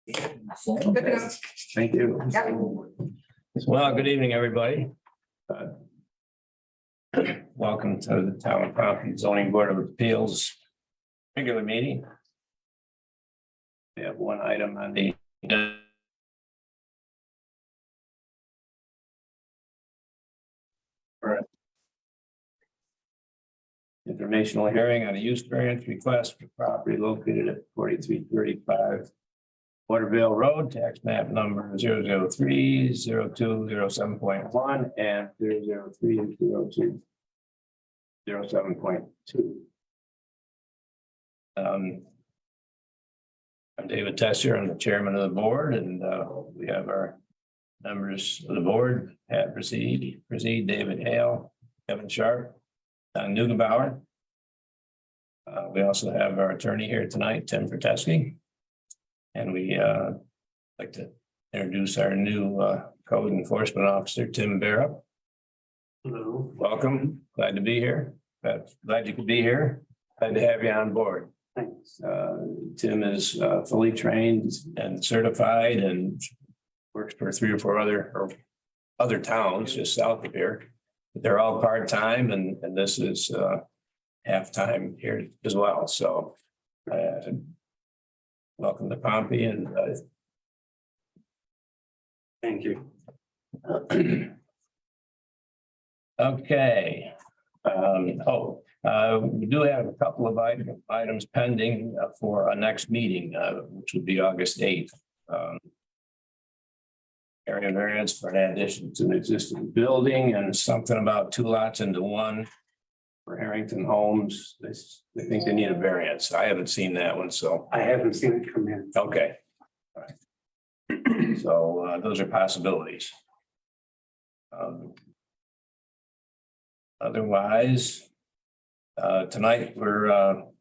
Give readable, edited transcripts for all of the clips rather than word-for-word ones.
Good to go. Thank you. Yep. Well, good evening, everybody. Welcome to the Town of Pompey Zoning Board of Appeals regular meeting. We have one item on the for informational hearing on a use variance request for property located at 4335 Waterville Road, tax map number 003-0207.1 and 003-0207.2. I'm David Tessier. I'm the chairman of the board, and we have our members of the board: Pat Preside, David Hale, Kevin Sharp, Don Neugebauer. We also have our attorney here tonight, Tim Ferteski. And we like to introduce our new code enforcement officer, Tim Barra. Hello. Welcome. Glad to be here. Glad you could be here. Glad to have you on board. Thanks. Tim is fully trained and certified and works for 3 or 4 other towns just south of here. They're all part-time, and this is half-time here as well. So welcome to Pompey, and thank you. Okay. We do have a couple of items pending for our next meeting, which would be August 8th. Area variance for an addition to an existing building and something about 2 lots into 1 for Harrington Homes. They think they need a variance. I haven't seen that one, so. I haven't seen it come in. Okay. All right. So those are possibilities. Otherwise, tonight we're going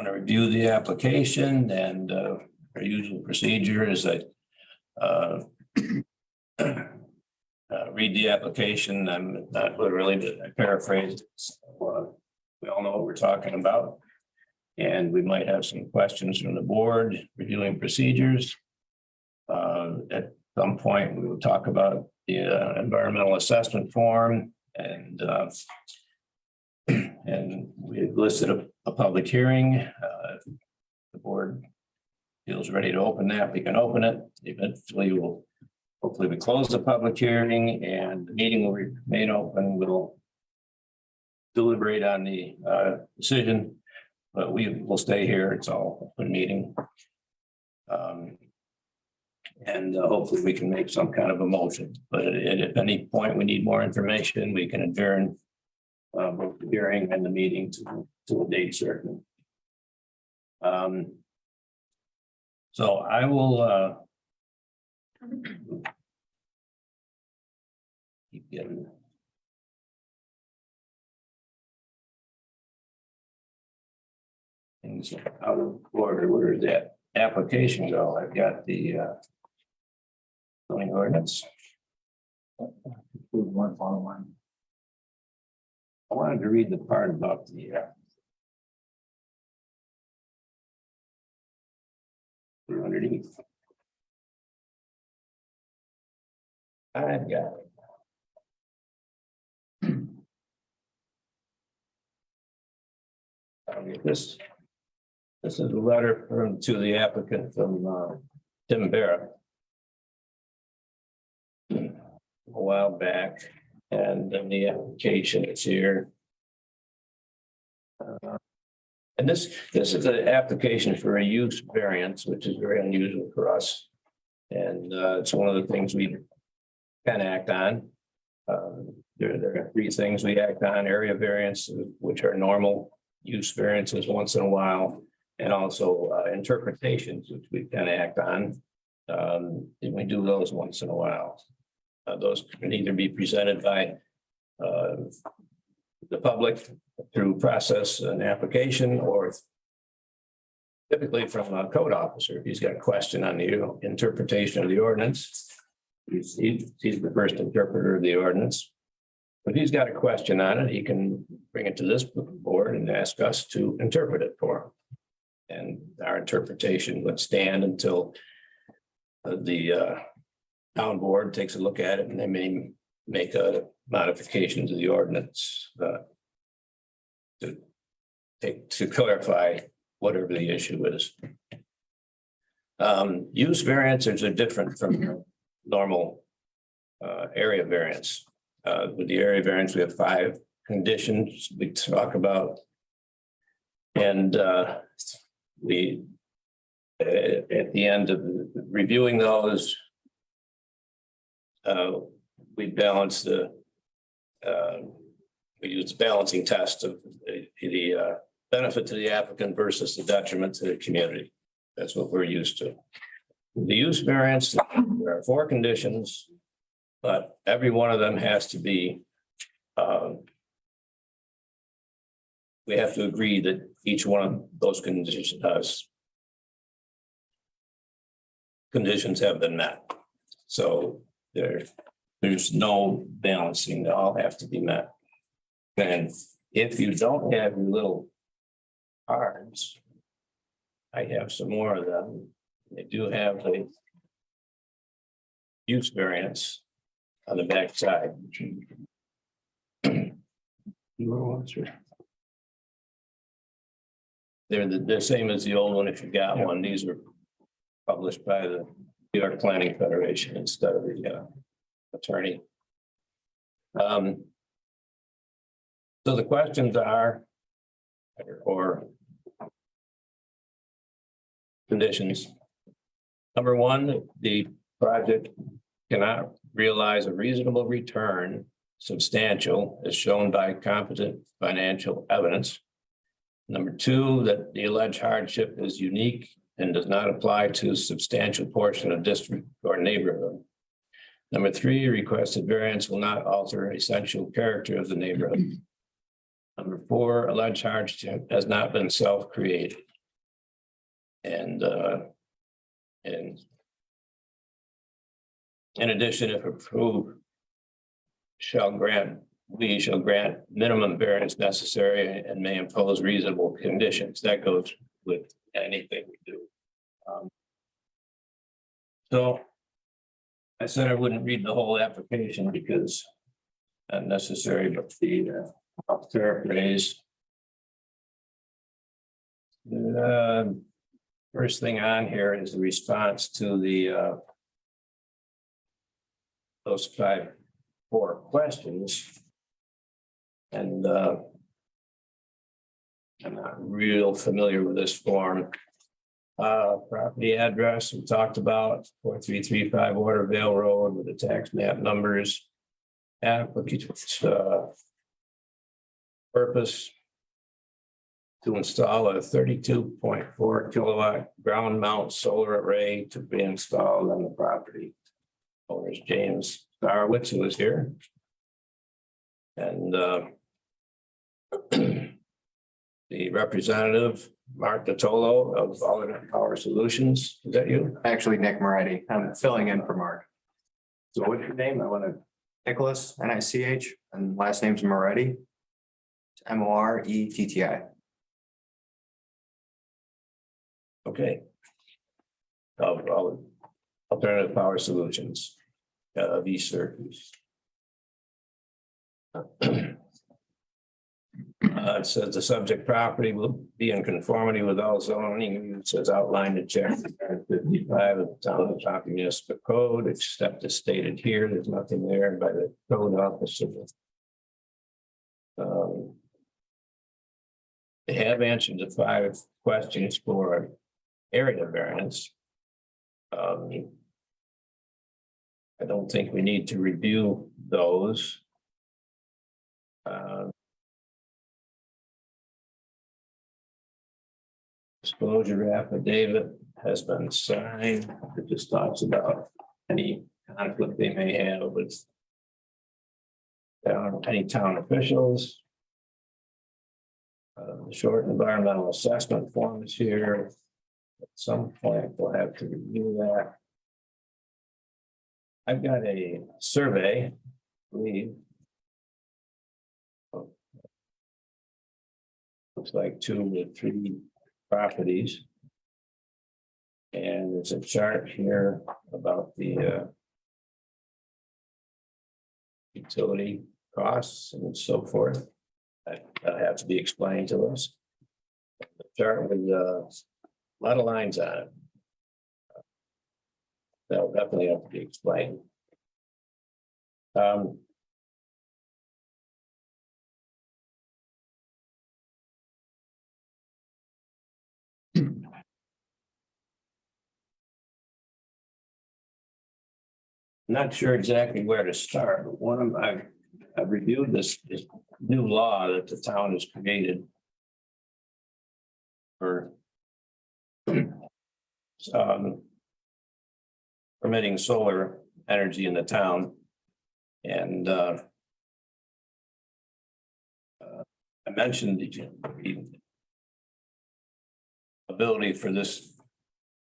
to review the application, and our usual procedure is that read the application. I'm not literally, but I paraphrased. So, we all know what we're talking about, and we might have some questions from the board reviewing procedures. At some point, we will talk about the environmental assessment form, and we listed a public hearing. If the board feels ready to open that, we can open it. Eventually, hopefully we close the public hearing and the meeting will remain open. We'll deliberate on the decision, but we will stay here. It's all open meeting. And hopefully we can make some kind of a motion. But at any point we need more information, we can adjourn both the hearing and the meeting to a date certain. So I will keep getting things out of order. Where did that application go? I've got the zoning ordinance. One follow one. I wanted to read the part about the underneath. I've got it. This is a letter to the applicant from Tim Barra a while back, and then the application is here. And this is an application for a use variance, which is very unusual for us. And it's one of the things we can act on. There are 3 things we act on: area variances, which are normal use variances once in a while, and also interpretations, which we can act on. And we do those once in a while. Those can either be presented by the public through process and application, or typically from a code officer. If he's got a question on the interpretation of the ordinance, he's the first interpreter of the ordinance. If he's got a question on it, he can bring it to this board and ask us to interpret it for him. And our interpretation would stand until the town board takes a look at it and they may make a modification to the ordinance to clarify whatever the issue is. Use variances are different from normal area variance. With the area variance, we have 5 conditions we talk about. And we, at the end of reviewing those, we balance we use the balancing test of the benefit to the applicant versus the detriment to the community. That's what we're used to. The use variance, there are 4 conditions, but every one of them has to be, we have to agree that each one of those conditions have been met. So there's no balancing, they all have to be met. And if you don't have your little cards, I have some more of them. They do have the use variance on the back side. They're the same as the old one if you got one. These are published by the New York Planning Federation instead of the attorney. So the questions are, or conditions. Number 1, the project cannot realize a reasonable return substantial as shown by competent financial evidence. Number 2, that the alleged hardship is unique and does not apply to a substantial portion of district or neighborhood. Number 3, requested variance will not alter essential character of the neighborhood. Number 4, alleged hardship has not been self-created. And in addition, if approved, we shall grant minimum variance necessary and may impose reasonable conditions. That goes with anything we do. So I said I wouldn't read the whole application because not necessary, but I'll paraphrase. First thing on here is the response to those 4 questions. And I'm not real familiar with this form. Property address, we talked about 4335 Watervale Road with the tax map numbers. Applicant's purpose to install a 32.4 kilowatt ground mount solar array to be installed on the property. Owner is James Starwitz, who is here. And the representative, Mark Natolo of Alternate Power Solutions. Is that you? Actually, Nick Moretti. I'm filling in for Mark. So what's your name? I want to. Nicholas, N-I-C-H, and last name's Moretti. M-O-R-E-T-T-I. Okay. Of Alternative Power Solutions, V-Circus. It says the subject property will be in conformity with all zoning. It says outlined in chapter 55 of the Town of Shakopee Municipal Code, except as stated here. There's nothing there by the code officer. They have answered the 5 questions for area variance. I don't think we need to review those. Disclosure affidavit has been signed. It just talks about any conflict they may have with any town officials. The short environmental assessment form is here. At some point, we'll have to review that. I've got a survey. Looks like 2 to 3 properties. And there's a chart here about the utility costs and so forth. That have to be explained to us. The chart with a lot of lines on it. That'll definitely have to be explained. Not sure exactly where to start, but I've reviewed this new law that the town has created for permitting solar energy in the town. And I mentioned the ability for this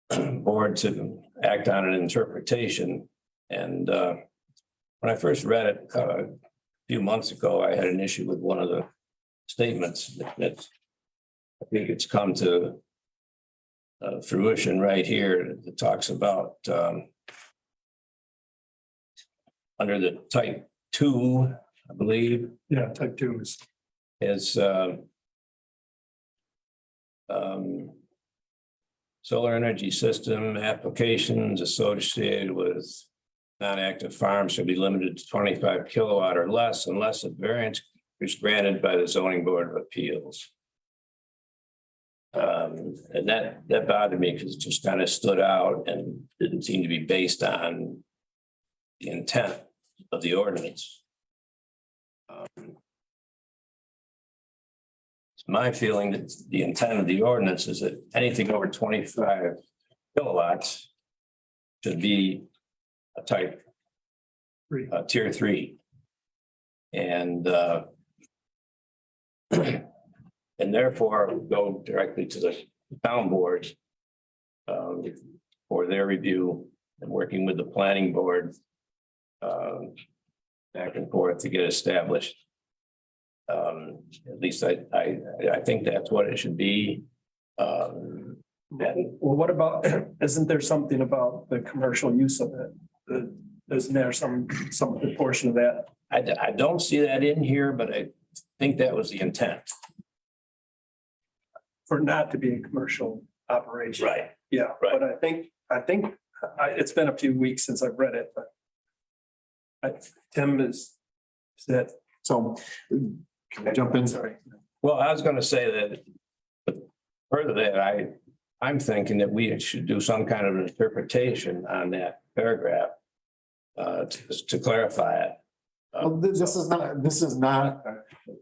board to act on an interpretation. And when I first read it a few months ago, I had an issue with one of the statements that I think it's come to fruition right here. It talks about under the type 2, I believe. Yeah, type 2 is. Solar energy system applications associated with non-active farms should be limited to 25 kilowatt or less unless a variance is granted by the zoning board of appeals. And that bothered me because it just kind of stood out and didn't seem to be based on the intent of the ordinance. It's my feeling that the intent of the ordinance is that anything over 25 kilowatts should be a type 3. Tier 3. And and therefore go directly to the town board for their review and working with the planning board back and forth to get established. At least I think that's what it should be. And Well, what about, isn't there something about the commercial use of it? Isn't there some portion of that? I don't see that in here, but I think that was the intent. For not to be a commercial operation? Right. Yeah, Right. but I think it's been a few weeks since I've read it, but Tim is that, So can I jump in? sorry. Well, I was going to say that, but further that I'm thinking that we should do some kind of interpretation on that paragraph to clarify it. Well, this is not,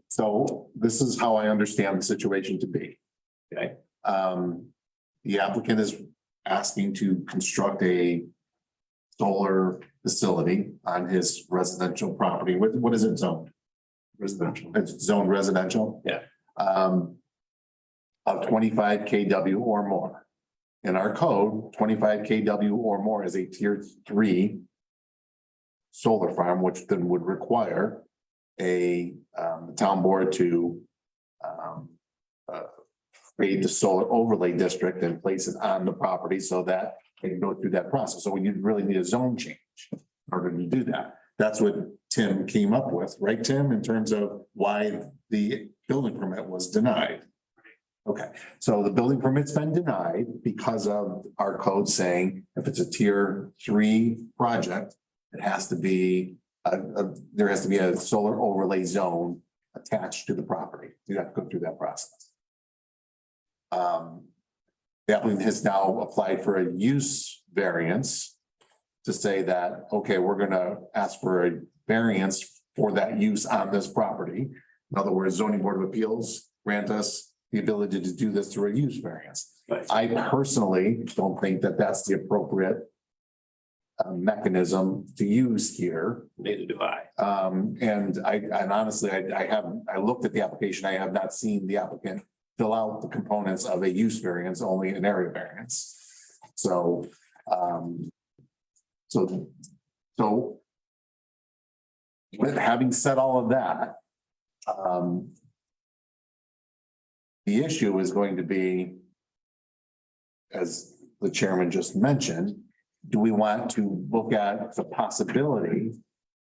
so this is how I understand the situation to be. Okay. The applicant is asking to construct a solar facility on his residential property. What is it zoned? Residential. It's zoned residential? Yeah. Of 25 kW or more. In our code, 25 kW or more is a tier 3 solar farm, which then would require a town board to create the solar overlay district and place it on the property so that they can go through that process. So you really need a zone change in order to do that. That's what Tim came up with, right, Tim, in terms of why the building permit was denied. Okay, so the building permit's been denied because of our code saying if it's a tier 3 project, it has to be, there has to be a solar overlay zone attached to the property. You have to go through that process. The applicant has now applied for a use variance to say that, okay, we're gonna ask for a variance for that use on this property. In other words, zoning board of appeals grant us the ability to do this through a use variance. Right. I personally don't think that that's the appropriate mechanism to use here. Neither do I. And honestly, I looked at the application. I have not seen the applicant fill out the components of a use variance, only an area variance. So, with having said all of that, the issue is going to be as the chairman just mentioned, do we want to look at the possibility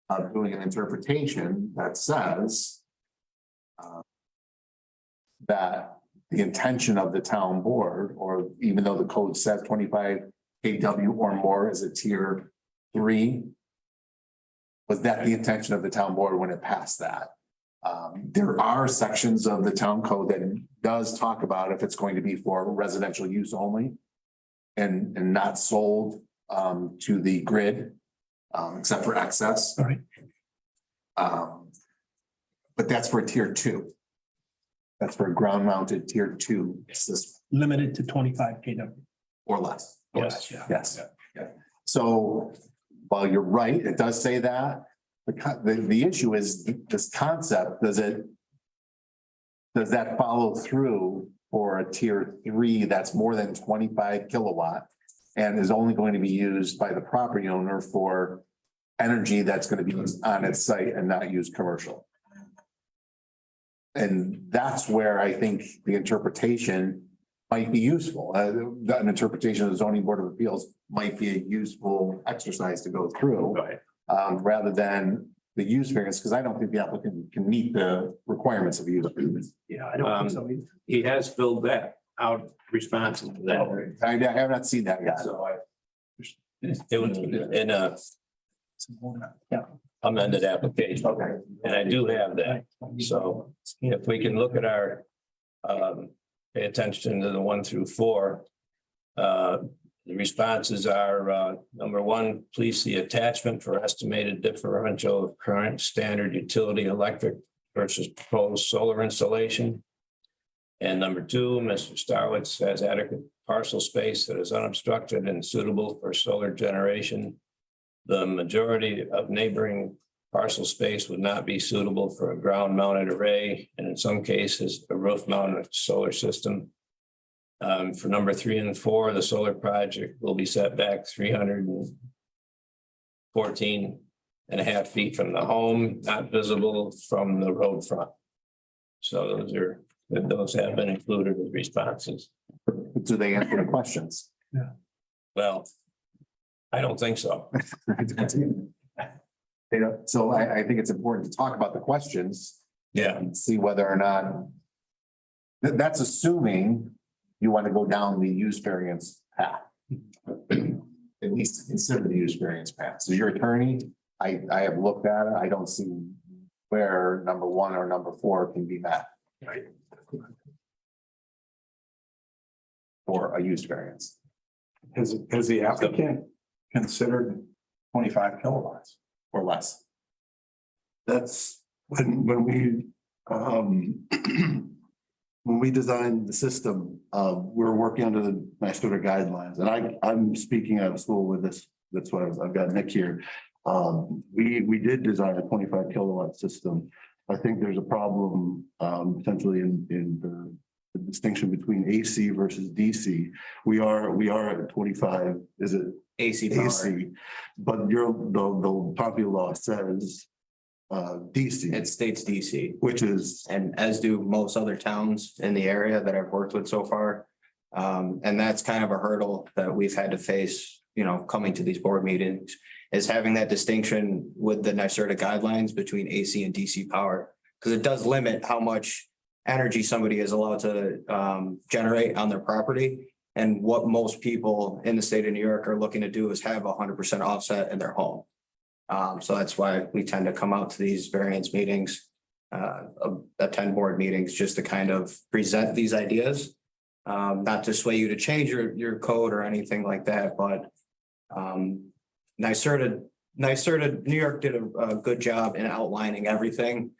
of doing an interpretation that says that the intention of the town board, or even though the code says 25 kW or more is a tier 3, was that the intention of the town board when it passed that? There are sections of the town code that does talk about if it's going to be for residential use only and not sold to the grid, except for access. All right. But that's for tier 2. That's for ground mounted tier 2 system Limited to 25 kW. or less. Yes, yeah. Yes. Yeah. So while you're right, it does say that. The issue is this concept, does that follow through for a tier 3 that's more than 25 kilowatt and is only going to be used by the property owner for energy that's going to be used on its site and not used commercial? And that's where I think the interpretation might be useful. An interpretation of the zoning board of appeals might be a useful exercise to go through. Right. Rather than the use variance, because I don't think the applicant can meet the requirements of use variance. Yeah, I don't think so either. He has filled that out responsive to that. I have not seen that yet. So it was in a Yeah. amended application. Okay. And I do have that. So if we can look at our, pay attention to the 1 through 4. The responses are, number 1, please see attachment for estimated differential of current standard utility electric versus proposed solar installation. And number 2, Mr. Starwitz has adequate parcel space that is unobstructed and suitable for solar generation. The majority of neighboring parcel space would not be suitable for a ground mounted array, and in some cases, a roof mounted solar system. For number 3 and 4, the solar project will be set back 314.5 feet from the home, not visible from the road front. So those have been included as responses. Do they answer the questions? Well, I don't think so. You know, so I think it's important to talk about the questions Yeah. and see whether or not that's assuming you want to go down the use variance path. At least consider the use variance path. So your attorney, I have looked at it. I don't see where number 1 or number 4 can be met. Right. For a use variance. Has the applicant considered 25 kilowatts? Or less. That's when we when we designed the system, we're working under the NYSERDA guidelines, and I'm speaking out of school with this. That's why I've got Nick here. We did design a 25 kilowatt system. I think there's a problem potentially in the distinction between AC versus DC. We are at 25. Is it AC power. AC? But the popular law says DC, It states DC, which is and as do most other towns in the area that I've worked with so far. And that's kind of a hurdle that we've had to face, coming to these board meetings, is having that distinction with the NYSERDA guidelines between AC and DC power. Because it does limit how much energy somebody is allowed to generate on their property. And what most people in the state of New York are looking to do is have 100% offset in their home. So that's why we tend to come out to these variance meetings, attend board meetings, just to kind of present these ideas. Not to sway you to change your code or anything like that, but NYSERDA, New York did a good job in outlining everything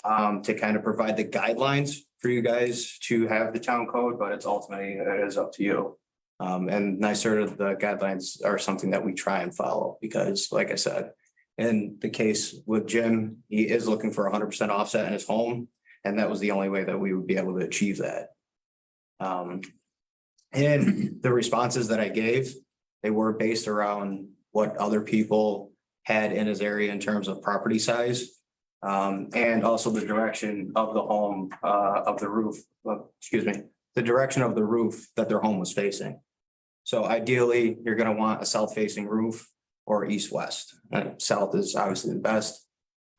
to kind of provide the guidelines for you guys to have the town code, but it's ultimately, it is up to you. And NYSERDA, the guidelines are something that we try and follow because, like I said, in the case with Jim, he is looking for 100% offset in his home, and that was the only way that we would be able to achieve that. And the responses that I gave, they were based around what other people had in his area in terms of property size. And also the direction of the home, of the roof, the direction of the roof that their home was facing. So ideally, you're gonna want a south-facing roof or east-west. South is obviously the best.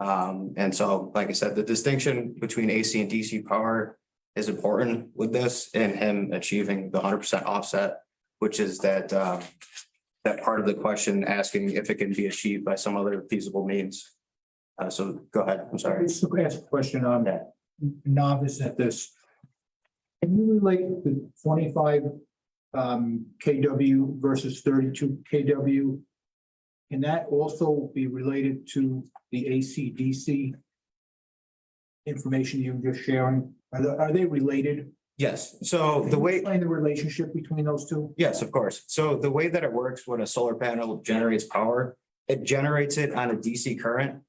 And so, like I said, the distinction between AC and DC power is important with this and him achieving the 100% offset, which is that that part of the question asking if it can be achieved by some other feasible means. So go ahead, I'm sorry. Just to ask a question on that, novice at this. Can you relate the 25 KW versus 32 KW? Can that also be related to the AC/DC information you were just sharing? Are they related? Yes, so the way. Explain the relationship between those two? Yes, of course. So the way that it works when a solar panel generates power, it generates it on a DC current.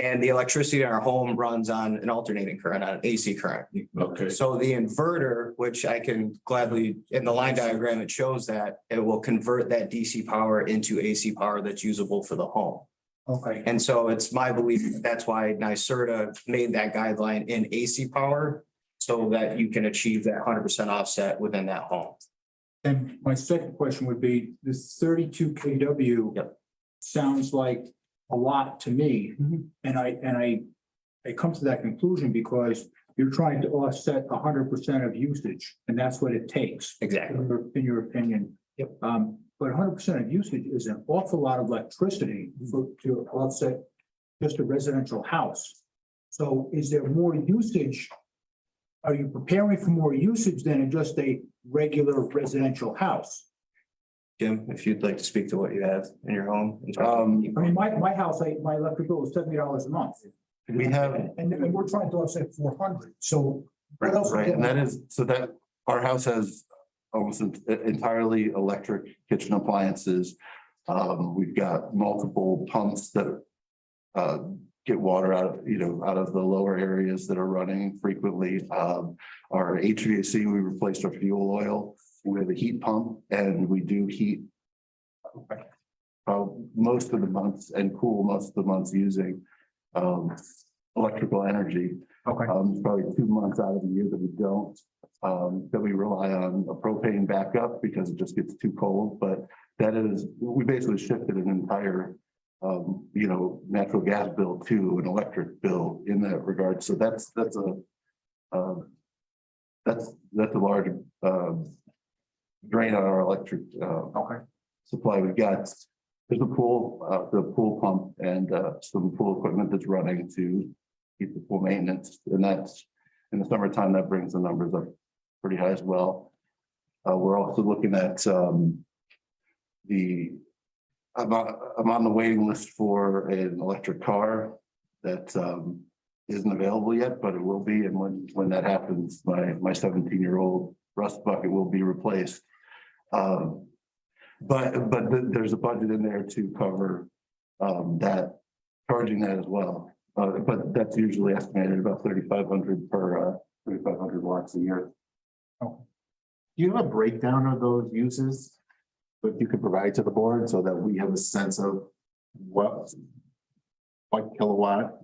And the electricity in our home runs on an alternating current, on an AC current. Okay. So the inverter, which I can gladly, in the line diagram, it shows that it will convert that DC power into AC power that's usable for the home. Okay, And so it's my belief that's why NYSERDA made that guideline in AC power so that you can achieve that 100% offset within that home. and my second question would be, this 32 KW. Yep. Sounds like a lot to me, and I come to that conclusion because you're trying to offset 100% of usage, and that's what it takes. Exactly. In your opinion. Yep. But 100% of usage is an awful lot of electricity to offset just a residential house. So is there more usage? Are you preparing for more usage than in just a regular residential house? Jim, if you'd like to speak to what you have in your home. I mean, my house, my electric bill is $70 a month. We have, And we're trying to offset 400, so. what else is right, and going that on? is, so that our house has almost entirely electric kitchen appliances. We've got multiple pumps that get water out of, out of the lower areas that are running frequently. Our HVAC, we replaced our fuel oil. We have a heat pump and we do heat most of the months and cool most of the months using electrical energy. Okay. Probably 2 months out of the year that we don't, that we rely on a propane backup because it just gets too cold. But that is, we basically shifted an entire, natural gas bill to an electric bill in that regard. So that's a large drain on our electric Okay. supply. We've got, there's a pool, the pool pump and some pool equipment that's running to keep the pool maintenance. And that's in the summertime, that brings the numbers up pretty high as well. We're also looking at I'm on the waiting list for an electric car that isn't available yet, but it will be. And when that happens, my 17-year-old rust bucket will be replaced. But there's a budget in there to cover that, charging that as well. But that's usually estimated about 3,500 per 3,500 watts a year. Do you have a breakdown of those uses that you could provide to the board so that we have a sense of what kilowatt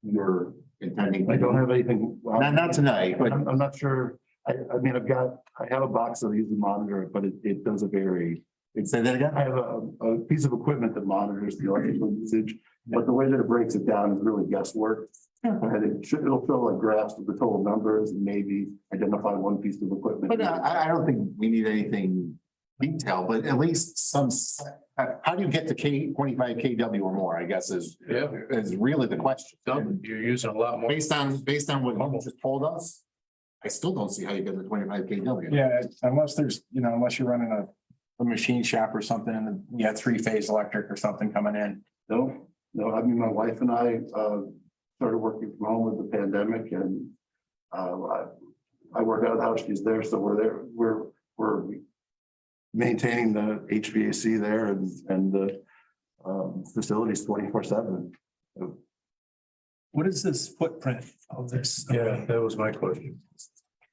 you're intending? I don't have anything. Not tonight, but I'm not sure. I mean, I have a box that I use to monitor it, but it does vary. say that again? I have a piece of equipment that monitors the electrical usage, but the way that it breaks it down is really guesswork. And it'll show like graphs of the total numbers and maybe identify one piece of equipment. But I don't think we need anything detailed, but at least some, how do you get to 25 KW or more, I guess is really the question. You're using a lot more. Based on what you just told us, I still don't see how you get to 25 KW. Yeah, unless there's, unless you're running a machine shop or something and then you got 3-phase electric or something coming in. No, I mean, my wife and I started working from home with the pandemic and I work out of the house, she's there, so we're there, we're maintaining the HVAC there and the facilities 24/7. What is this footprint of this? Yeah, that was my question.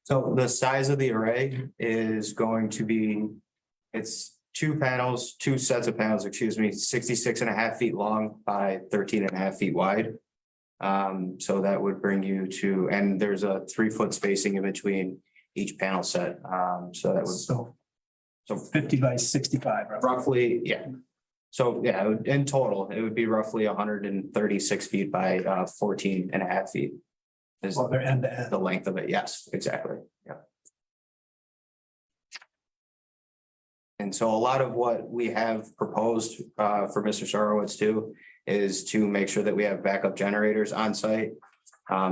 So the size of the array is going to be, it's two sets of panels, 66.5 feet long by 13.5 feet wide. So that would bring you to, and there's a 3-foot spacing in between each panel set. So that would, So 50 by 65, roughly. roughly, yeah. So, yeah, in total, it would be roughly 136 feet by 14.5 feet. Is Well, they're end to end. the length of it, yes, exactly, yeah. And so a lot of what we have proposed for Mr. Sorowitz too is to make sure that we have backup generators on site.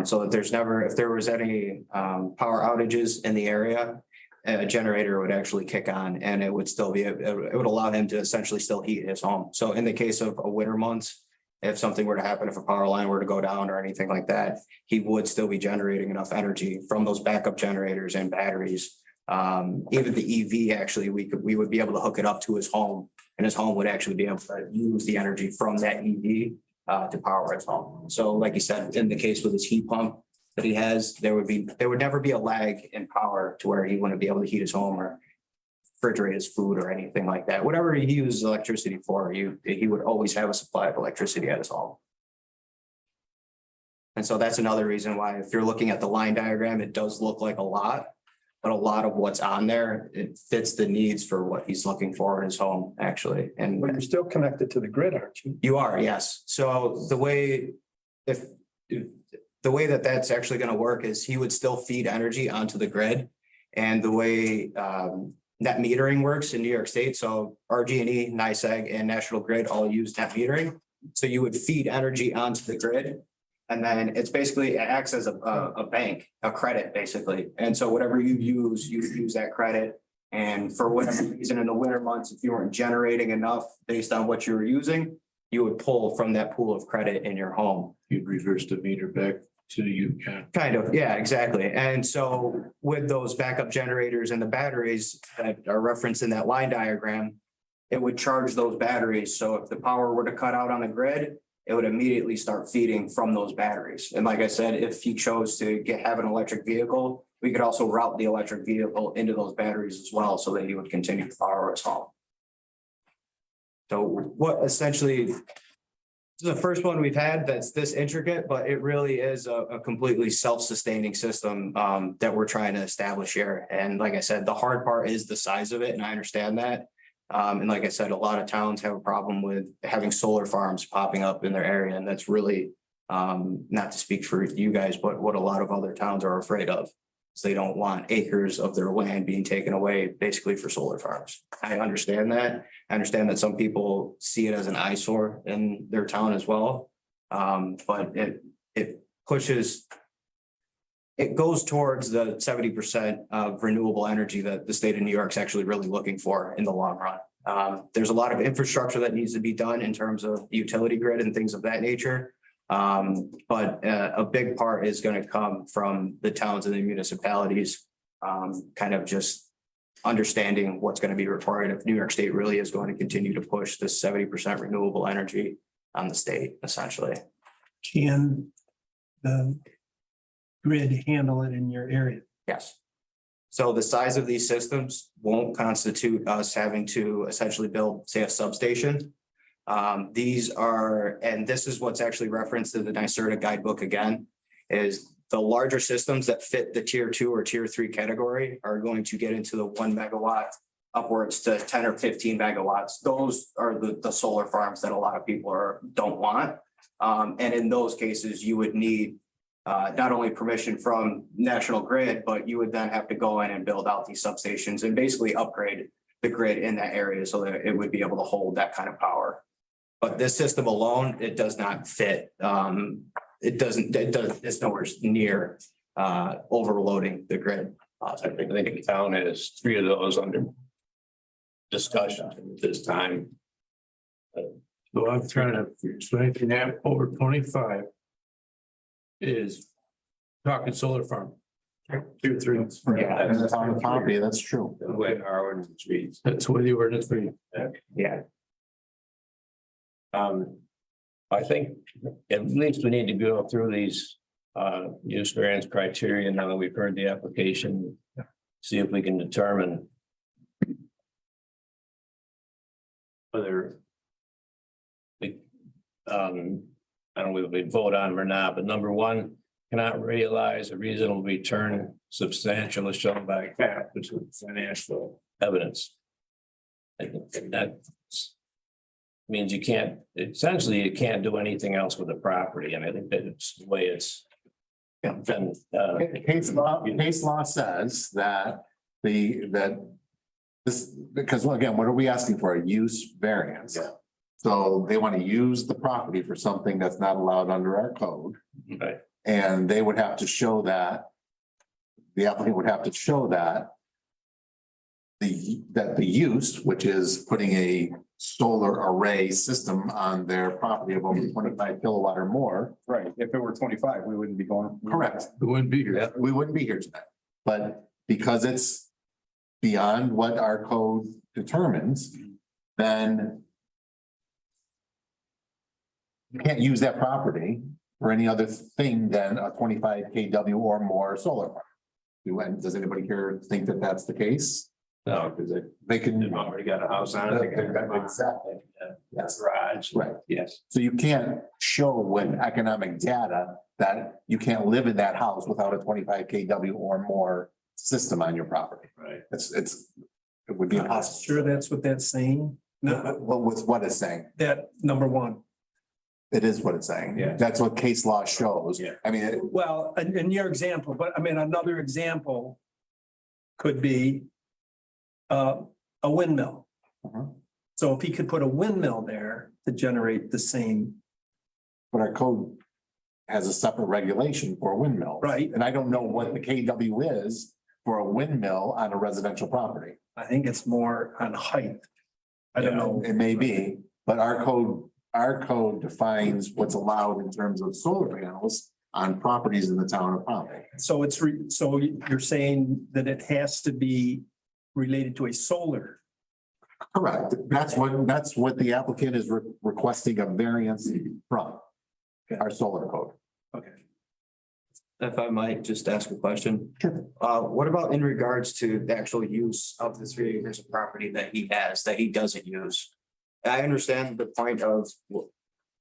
So that there's never, if there was any power outages in the area, a generator would actually kick on and it would still be, it would allow him to essentially still heat his home. So in the case of a winter months, if something were to happen, if a power line were to go down or anything like that, he would still be generating enough energy from those backup generators and batteries. Even the EV, actually, we would be able to hook it up to his home and his home would actually be able to use the energy from that EV to power his home. So like you said, in the case with his heat pump that he has, there would never be a lag in power to where he wouldn't be able to heat his home or refrigerate his food or anything like that. Whatever he uses electricity for, he would always have a supply of electricity at his home. And so that's another reason why, if you're looking at the line diagram, it does look like a lot. But a lot of what's on there, it fits the needs for what he's looking for in his home, actually. And But you're still connected to the grid, aren't you? you are, yes. So the way, if the way that that's actually going to work is he would still feed energy onto the grid. And the way net metering works in New York State, so RG&E, NYSEG, and National Grid all use net metering. So you would feed energy onto the grid. And then it's basically, it acts as a bank, a credit, basically. And so whatever you use that credit. And for whatever reason, in the winter months, if you weren't generating enough based on what you were using, you would pull from that pool of credit in your home. You'd reverse the meter back to you, Kind of, yeah, exactly. And so with those backup generators and the batteries that are referenced in that line diagram, it would charge those batteries. So if the power were to cut out on the grid, it would immediately start feeding from those batteries. And like I said, if he chose to have an electric vehicle, we could also route the electric vehicle into those batteries as well, so that he would continue to power his home. So what essentially, this is the first one we've had that's this intricate, but it really is a completely self-sustaining system that we're trying to establish here. And like I said, the hard part is the size of it, and I understand that. And like I said, a lot of towns have a problem with having solar farms popping up in their area, and that's really not to speak for you guys, but what a lot of other towns are afraid of. So they don't want acres of their land being taken away basically for solar farms. I understand that. I understand that some people see it as an eyesore in their town as well. But it pushes, it goes towards the 70% of renewable energy that the state of New York is actually really looking for in the long run. There's a lot of infrastructure that needs to be done in terms of the utility grid and things of that nature. But a big part is going to come from the towns and the municipalities, kind of just understanding what's going to be required if New York State really is going to continue to push this 70% renewable energy on the state, essentially. Can the grid handle it in your area? Yes. So the size of these systems won't constitute us having to essentially build, say, a substation. These are, and this is what's actually referenced in the NYSERDA guidebook again, is the larger systems that fit the tier 2 or tier 3 category are going to get into the 1 megawatt upwards to 10 or 15 megawatts. Those are the solar farms that a lot of people don't want. And in those cases, you would need not only permission from National Grid, but you would then have to go in and build out these substations and basically upgrade the grid in that area so that it would be able to hold that kind of power. But this system alone, it does not fit. It's nowhere near overloading the grid. I think the town has 3 of those under discussion at this time. So I'm trying to, so anything that over 25 is talking solar farm. 2, 3. Yeah. And it's on the property, that's true. The way our ordinance reads. That's what the ordinance for you. Yeah. I think at least we need to go through these use variance criteria now that we've heard the application. See if we can determine whether we, I don't know if we vote on them or not, but number 1, cannot realize a reasonable return substantial as shown by CAP, which is financial evidence. I think that means you can't, essentially, you can't do anything else with the property, and I think that it's the way it's been, Case law says that this, because well, again, what are we asking for? A use variance. Yeah. So they want to use the property for something that's not allowed under our code, right, and they would have to show that. The applicant would have to show that. The use, which is putting a solar array system on their property of over 25 kilowatt or more. Right, if it were 25, we wouldn't be going. Correct. It wouldn't be here. We wouldn't be here tonight, but because it's beyond what our code determines, then you can't use that property for any other thing than a 25 kW or more solar farm. Does anybody here think that that's the case? no, because They can. they've already got a house on it. They got a garage. Exactly. Yes. Garage. Right. Yes, So you can't show with economic data that you can't live in that house without a 25 kW or more system on your property. right. It would be impossible. Sure, that's what that's saying. No, Well, with what it's saying, that number one. it is what it's saying. Yeah. That's what case law shows. Yeah. I mean, Well, in your example, but I mean, another example could be a windmill. Mhm. So if he could put a windmill there to generate the same, but our code has a separate regulation for windmills. Right. And I don't know what the KW is for a windmill on a residential property. I think it's more on height. I don't know. It may be, but our code defines what's allowed in terms of solar panels on properties in the town of Pompey. So so you're saying that it has to be related to a solar. Correct. That's what the applicant is requesting a variance from our solar code. Okay. If I might just ask a question. Sure. What about in regards to the actual use of the 3 acres of property that he has, that he doesn't use? I understand the point of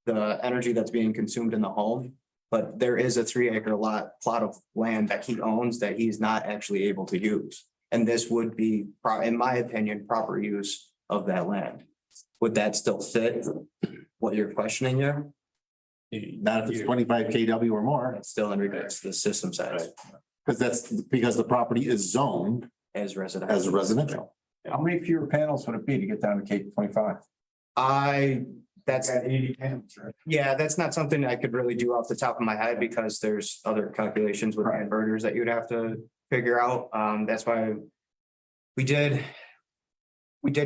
the energy that's being consumed in the home, but there is a 3 acre plot of land that he owns that he's not actually able to use. And this would be, in my opinion, proper use of that land. Would that still fit what you're questioning here? Not if it's 25 kW or more, It's still in regards to the system size because the property is zoned as residential. as a residential. How many fewer panels would it be to get down to K 25? That's, yeah, that's not something I could really do off the top of my head because there's other calculations with the inverters that you'd have to figure out. That's why we did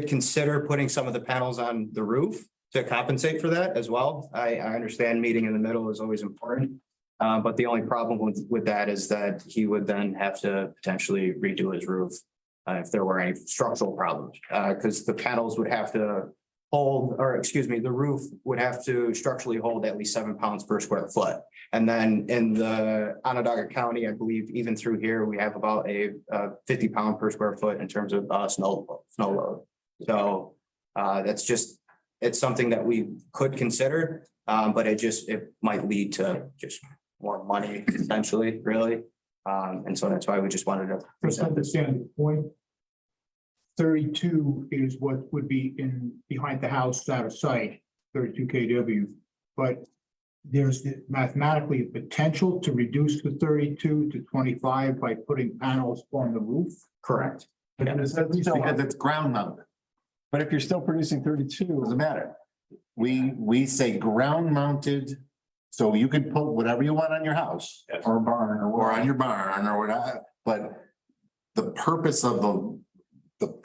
consider putting some of the panels on the roof to compensate for that as well. I understand meeting in the middle is always important. But the only problem with that is that he would then have to potentially redo his roof if there were any structural problems, because the panels would have to hold, or excuse me, the roof would have to structurally hold at least 7 pounds per square foot. And then in the Onondaga County, I believe even through here, we have about a 50 pound per square foot in terms of snow load. So that's just, it's something that we could consider, but it might lead to just more money essentially, really. And so that's why we just wanted to. Just understand the point. 32 is what would be behind the house out of sight, 32 kW. But there's mathematically a potential to reduce the 32 to 25 by putting panels on the roof. Correct. Because it's ground mounted. But if you're still producing 32, Doesn't matter. We say ground mounted, so you can put whatever you want on your house or a barn or on your barn or whatever, but the purpose of the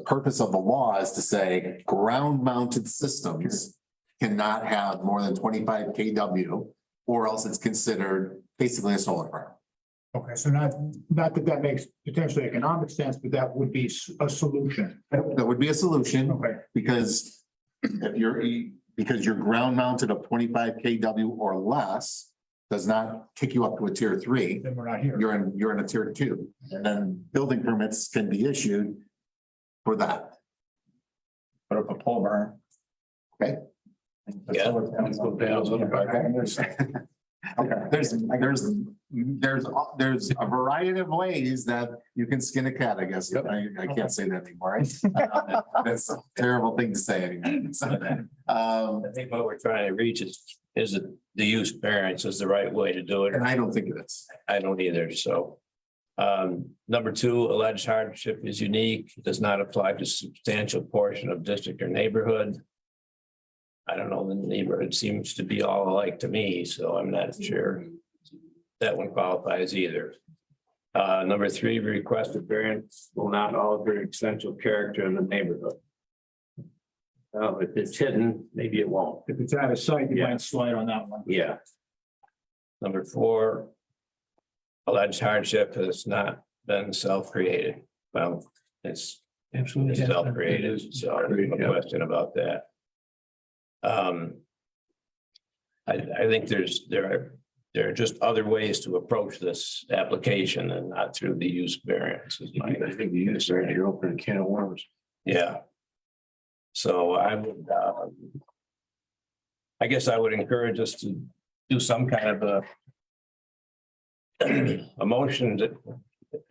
purpose of the law is to say ground mounted systems cannot have more than 25 kW or else it's considered basically a solar farm. Okay, so not that makes potentially economic sense, but that would be a solution. That would be a solution. Okay. Because if you're ground mounted of 25 kW or less does not kick you up to a tier 3. Then we're not here. You're in a tier 2. And then building permits can be issued for that. put up a pole barn. Okay. Yeah. There's a variety of ways that you can skin a cat, I guess. I can't say that anymore. Right? That's a terrible thing to say anymore. I think what we're trying to reach is that the use variance is the right way to do it. And I don't think it is. I don't either, so. Number two, alleged hardship is unique, does not apply to substantial portion of district or neighborhood. I don't know, the neighborhood seems to be all alike to me, so I'm not sure that one qualifies either. Number three, requested variance will not alter essential character in the neighborhood. Well, if it's hidden, maybe it won't. If it's out of sight, you Yeah. might slide on that one. Yeah. Number four. Alleged hardship has not been self-created. Well, it's Absolutely. self-created, so no question about that. I think there are just other ways to approach this application and not through the use variance. I think the use variance, you're opening a can of worms. Yeah. So I would, I guess I would encourage us to do some kind of a motion to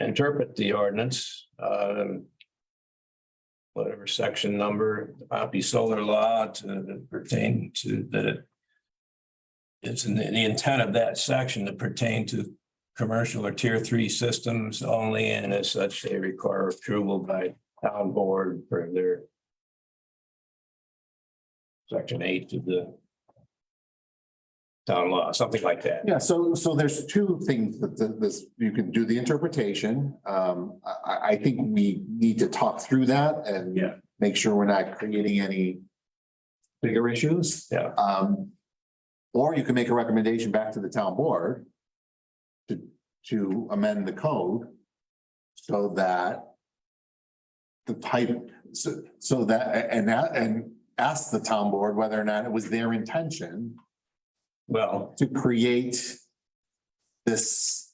interpret the ordinance, whatever section number, the Poppy Solar Law to pertain to that. It's in the intent of that section to pertain to commercial or tier 3 systems only, and as such, they require approval by town board for their section 8 of the town law, something like that. Yeah, so there's two things that this, you can do the interpretation. I think we need to talk through that and Yeah. make sure we're not creating any bigger issues. Yeah. Or you can make a recommendation back to the town board to amend the code so that the type, so that, and ask the town board whether or not it was their intention Well, to create this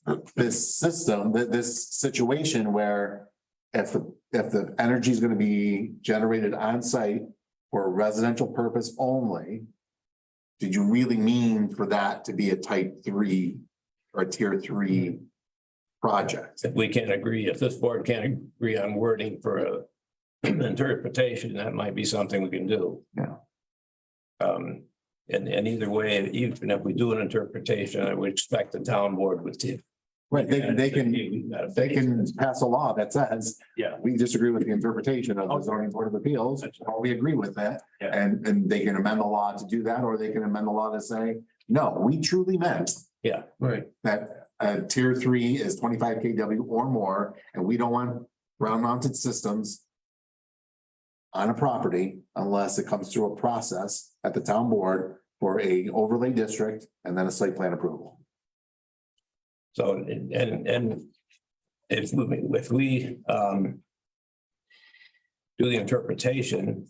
system, this situation where if the energy is going to be generated on site for a residential purpose only, did you really mean for that to be a type 3 or a tier 3 project? if we can't agree, if this board can't agree on wording for a interpretation, that might be something we can do. Yeah. And either way, even if we do an interpretation, I would expect the town board would do. Right, they can pass a law that says, Yeah. we disagree with the interpretation of the zoning board of appeals, or we agree with that. Yeah. And they can amend the law to do that, or they can amend the law to say, no, we truly meant Yeah, Right. that tier 3 is 25 kW or more, and we don't want ground mounted systems on a property unless it comes through a process at the town board for a overlay district and then a site plan approval. so, and if we do the interpretation,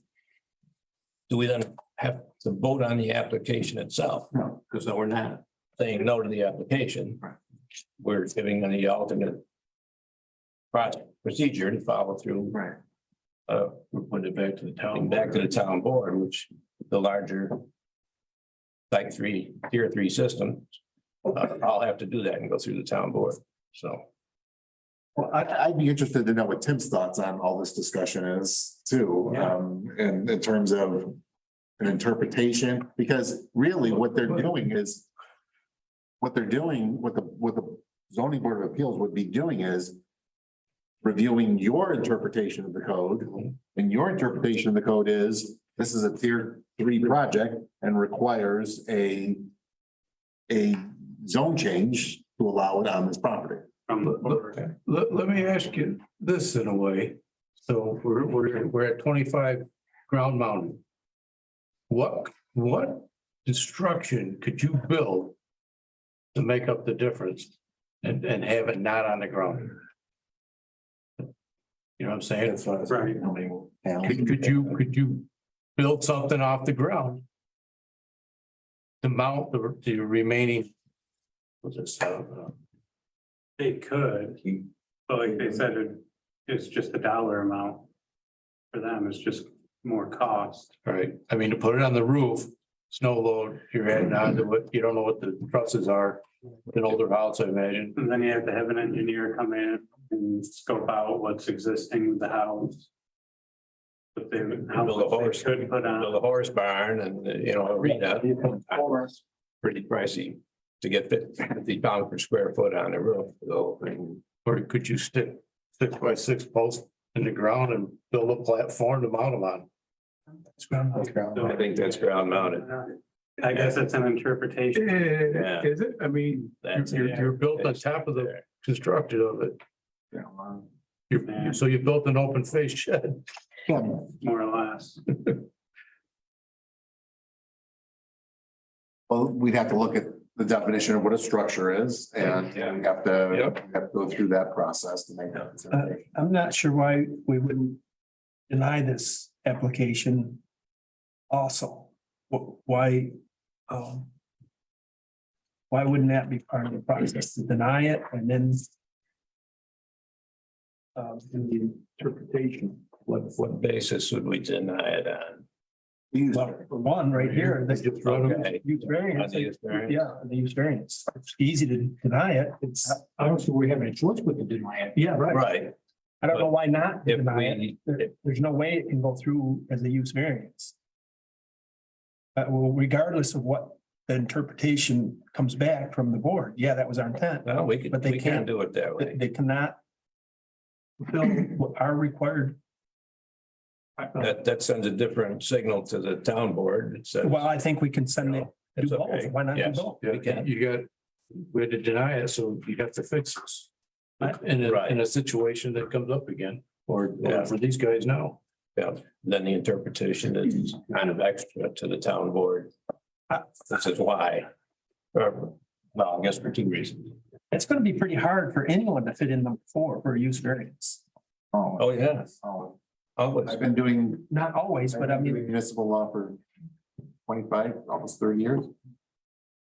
do we then have to vote on the application itself? No. Because we're not saying no to the application. Right. We're giving them the alternate procedure to follow through. Right. We're putting it back to the town. Back to the town board, which the larger type 3, tier 3 systems, I'll have to do that and go through the town board, so. Well, I'd be interested to know what Tim's thoughts on all this discussion is too, Yeah. in terms of an interpretation, because really what they're doing is what they're doing, what the zoning board of appeals would be doing is reviewing your interpretation of the code, and your interpretation of the code is this is a tier 3 project and requires a zone change to allow it on this property. Let me ask you this in a way. So we're at 25 ground mounted. What construction could you build to make up the difference and have it not on the ground? You know what I'm saying? Right. Could you build something off the ground to mount the remaining? What's this? They could, but like they said, it's just a dollar amount. For them, it's just more cost. Right, I mean, to put it on the roof, snow load you're adding on to it. You don't know what the trusses are. An older house, I imagine. And then you have to have an engineer come in and scope out what's existing with the house. But they, how Build a much they horse, could put build a on. horse barn and, arena. Pretty pricey to get £50 per square foot on the roof. So, Or could you stick 6x6 posts in the ground and build a platform to mount them on? I think that's ground mounted. I guess it's an interpretation. Yeah. Is it? I mean, That's you're built on top of the constructed of it. So you built an open face shed. More or less. Well, we'd have to look at the definition of what a structure is and Yeah. we have to, Yep. we have to go through that process to make that determination. I'm not sure why we wouldn't deny this application also. Why, why wouldn't that be part of the process to deny it and then do the interpretation? What basis would we deny it on? Well, for one, right here, the Okay. use On variance. the use variance? Yeah, the use variance. It's easy to deny it. It's, I don't see we have any choice but to deny it. yeah, right. Right. I don't know why not If deny it. There's no way it can go through as a use variance. Well, regardless of what the interpretation comes back from the board, yeah, that was our intent. Well, we could, But they we can can't- do it that way. They cannot fulfill what are required. That sends a different signal to the town board. It says, Well, I think we can send it, do It's both. okay. Why not do Yes. both? We can. We had to deny it, so you have to fix this. In a situation that comes up again, or Yeah. for these guys now. yeah, then the interpretation is kind of extra to the town board. This is why. Well, I guess for two reasons. It's gonna be pretty hard for anyone to fit in number 4 for a use variance. Oh, yeah. Oh, Always. I've been doing Not always, but I mean, municipal law for 25, almost 30 years.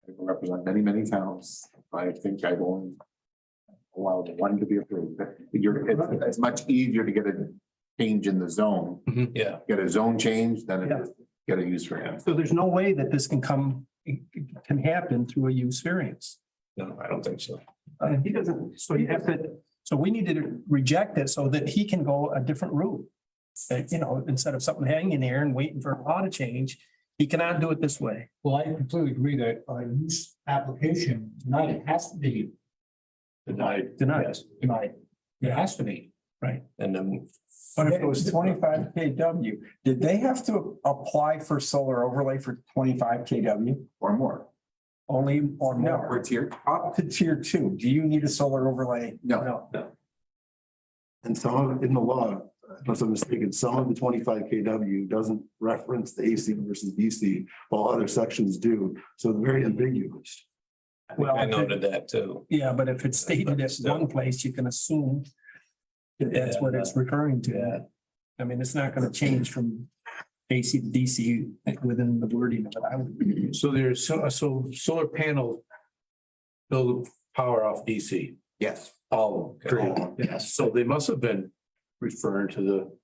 I represent many, many towns. I think I've only allowed one to be approved. It's much easier to get a change in the zone, Yeah, get a zone change than it is to get a use variance. so there's no way that this can happen through a use variance. no, I don't think so. He doesn't, so you have to, so we need to reject it so that he can go a different route. Instead of something hanging there and waiting for a law to change, he cannot do it this way. Well, I completely agree that a use application tonight, it has to be Denied. Denied. denied. It has to be. And then, But if it was 25 KW, did they have to apply for solar overlay for 25 KW? Or more. Only or No. more. Or tier. Up to tier 2, do you need a solar overlay? No. And some of it in the law, unless I'm mistaken, some of the 25 KW doesn't reference the AC versus DC, while other sections do. So it's very ambiguous. Well, I noted that too. Yeah, but if it's stated at one place, you can assume that that's what it's referring Yeah. to. I mean, it's not gonna change from AC to DC within the wording of it. I would. So there's, so solar panels build power off DC. Yes. All of them. Okay. Yes. So they must have been referring to the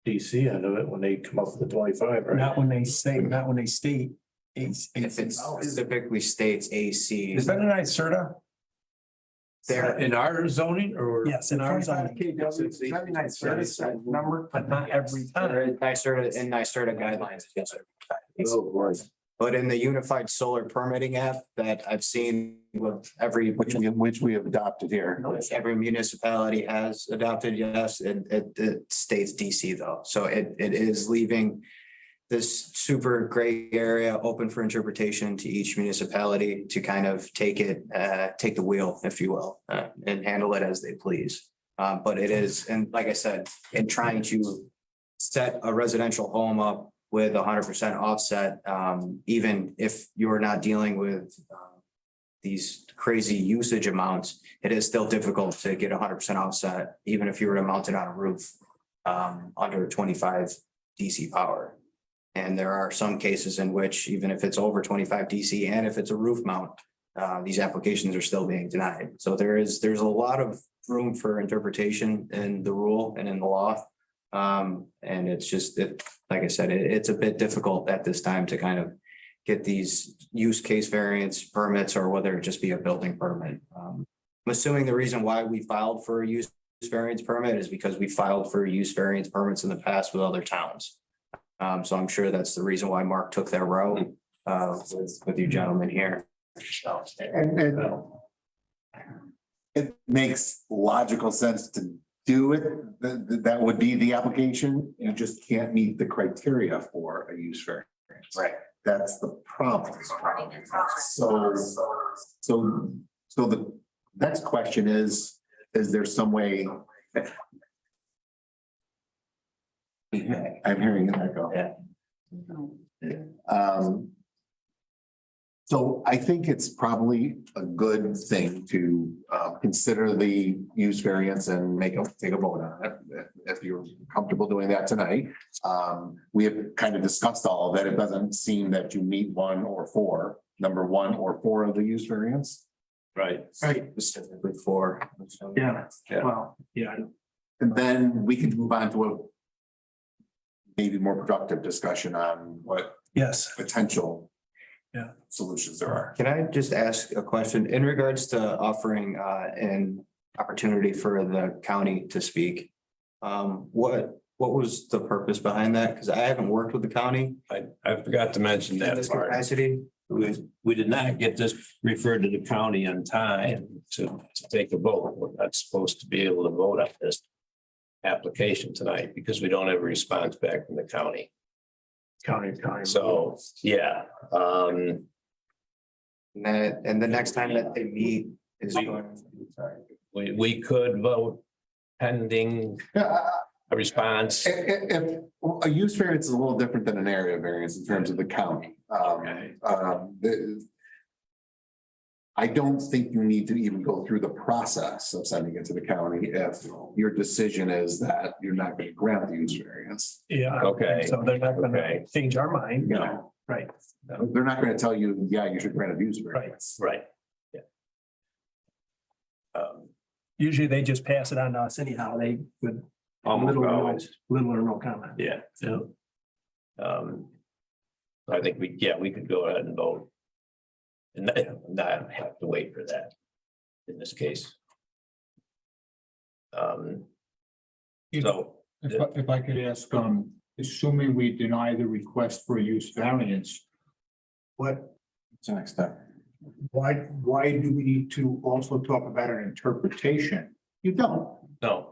DC end of it when they come up with the 25, right? Not when they state. AC. If it specifically states AC, Is that an ICERTA? there, In our zoning or? Yes, in our 25 zone, KW, is that an ICERTA number? but not every time. NYSERDA guidelines, yes, sir. Oh, right. But in the unified solar permitting app that I've seen with Which we have adopted here. every municipality has adopted, yes, it states DC though. So it is leaving this super gray area open for interpretation to each municipality to kind of take the wheel, if you will, and handle it as they please. But it is, and like I said, in trying to set a residential home up with 100% offset, even if you're not dealing with these crazy usage amounts, it is still difficult to get 100% offset, even if you were to mount it on a roof under 25 DC power. And there are some cases in which even if it's over 25 DC and if it's a roof mount, these applications are still being denied. So there's a lot of room for interpretation in the rule and in the law. And it's just, like I said, it's a bit difficult at this time to kind of get these use case variance permits or whether it just be a building permit. I'm assuming the reason why we filed for a use variance permit is because we filed for use variance permits in the past with other towns. So I'm sure that's the reason why Mark took that route, with you gentlemen here. So, And it makes logical sense to do it. That would be the application. You just can't meet the criteria for a use variance. Right. That's the problem. So the next question is there some way? I'm hearing an echo. So I think it's probably a good thing to consider the use variance and take a vote on it. If you're comfortable doing that tonight. We have kind of discussed all of that. It doesn't seem that you meet number one or four of the use variance. Right. Right. Specifically for. Yeah, Yeah. well, yeah, And then we can move on to a maybe more productive discussion on what yes. potential Yeah. solutions there are. Can I just ask a question in regards to offering an opportunity for the county to speak? What was the purpose behind that? Because I haven't worked with the county I forgot to mention in that this part. capacity. We did not get this referred to the county on time to take a vote. We're not supposed to be able to vote on this application tonight because we don't have a response back from the county. County. So, yeah, And the next time that they meet is going. Sorry. we could vote pending a response. If a use variance is a little different than an area variance in terms of the county. Okay. I don't think you need to even go through the process of sending it to the county if your decision is that you're not going to grant the use variance. Yeah. Okay. So they're not gonna Okay. change our mind, You know, right? they're not going to tell you, yeah, you should grant a use variance. Right. Yeah. Usually they just pass it on to us anyhow, they would. Almost little or no- always. Little or no comment. Yeah. I think we could go ahead and vote. And not have to wait for that in this case. So, If I could ask, assuming we deny the request for a use variance, what, What's the next step? why do we need to also talk about an interpretation? You don't. no,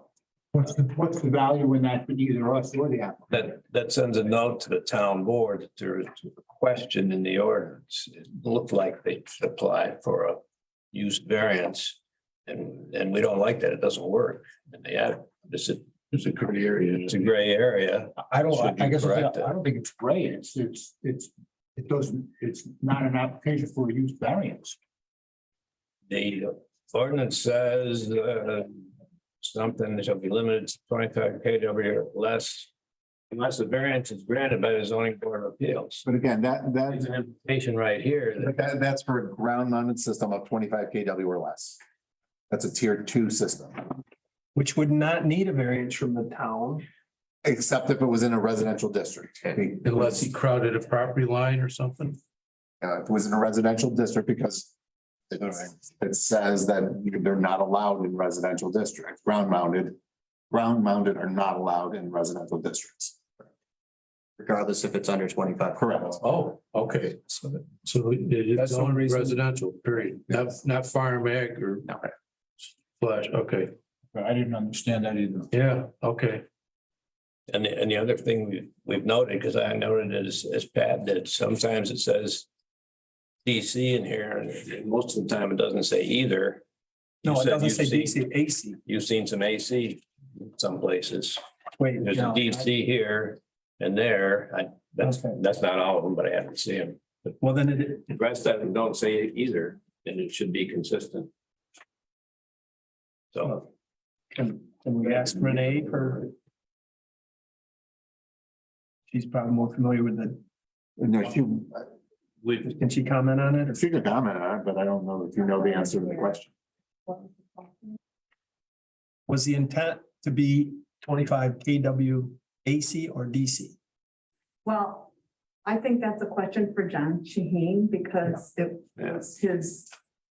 What's the value in that for either us or the applicant? that sends a note to the town board that there is a question in the ordinance. It looked like they should apply for a use variance. And we don't like that. It doesn't work. And they have, it's a gray area. It's a gray area. I don't, Should be I guess, I corrected. don't think it's gray. It doesn't, it's not an application for a use variance. The ordinance says, something that shall be limited to 25 kW or less. Unless the variance is granted by the zoning board of appeals. But again, There's an implication right here that that's for a ground mounted system of 25 kW or less. That's a tier 2 system, Which would not need a variance from the town. except if it was in a residential district. Unless he crowded a property line or something. If it was in a residential district, because it says that they're not allowed in residential districts, ground mounted are not allowed in residential districts. Regardless if it's under 25. Correct. Oh, okay. So it That's is the only only reason. residential, period, not farm ag or. Flash, okay, I didn't understand that either. yeah, okay. And the other thing we've noted, because I noted it as Pat did, sometimes it says DC in here, and most of the time it doesn't say either. No, You it said doesn't you've say seen- DC, AC. You've seen some AC in some places. Wait. There's a no. DC here and there. That's Okay. not all of them, but I haven't seen them. Well, then it, The rest of them don't say it either, and it should be consistent. So, can we ask Renee for? She's probably more familiar with the, No, can she comment on it? Or she could comment on it, but I don't know if you know the answer to the question. was the intent to be 25 kW AC or DC? Well, I think that's a question for John Shaheen because it was his,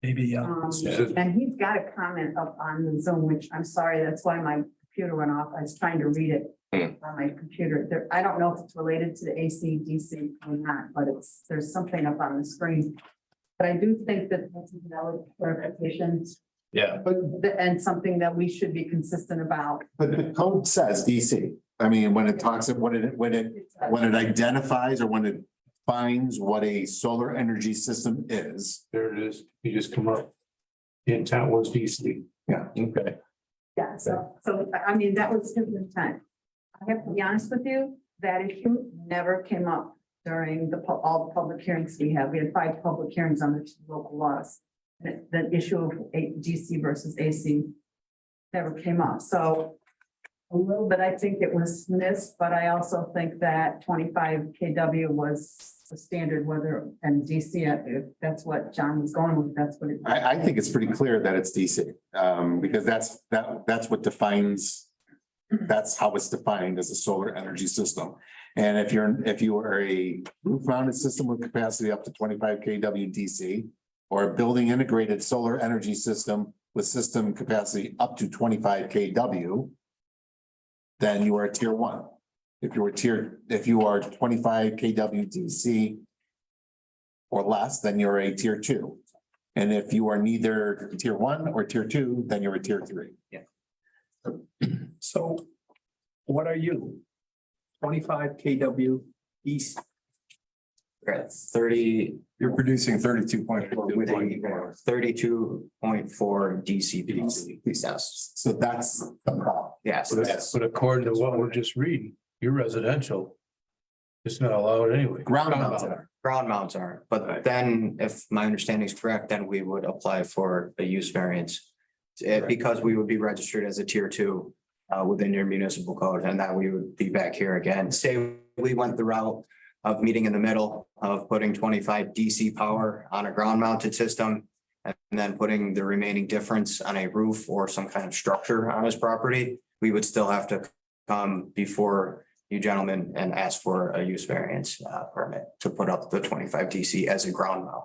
Maybe, and he's got a comment up on the Zoom, which I'm sorry, that's why my computer went off. I was trying to read it on my computer. There, I don't know if it's related to the AC, DC or not, but there's something up on the screen. But I do think that that's a valid clarification, Yeah, and something that we should be consistent about. But the code says DC. I mean, when it talks, when it identifies or when it finds what a solar energy system is. There it is. You just come up. The intent was DC. okay. Yeah, so I mean, that was his intent. I have to be honest with you, that issue never came up during all the public hearings we had. We had 5 public hearings on the 2 local laws. The issue of DC versus AC never came up, so a little bit, I think it was missed, but I also think that 25 kW was the standard, whether, and DC, if that's what John was going with, that's what it. I think it's pretty clear that it's DC, because that's what defines, that's how it's defined as a solar energy system. And if you are a roof mounted system with capacity up to 25 kW DC, or a building integrated solar energy system with system capacity up to 25 kW, then you are a tier 1. If you are 25 kW DC or less, then you're a tier 2. And if you are neither tier 1 or tier 2, then you're a tier 3. so what are you? 25 kW east. We're at 30, You're producing 32.4 with 32.4 DCP. Yes, So that's the problem. yes, yes. But according to what we're just reading, you're residential. It's not allowed anyway. Ground mounted. Ground mounts aren't, but then if my understanding is correct, then we would apply for a use variance. Because we would be registered as a tier 2 within your municipal code, and that we would be back here again. Say we went the route of meeting in the middle of putting 25 DC power on a ground mounted system. And then putting the remaining difference on a roof or some kind of structure on his property, we would still have to come before you gentlemen and ask for a use variance permit to put up the 25 DC as a ground mount.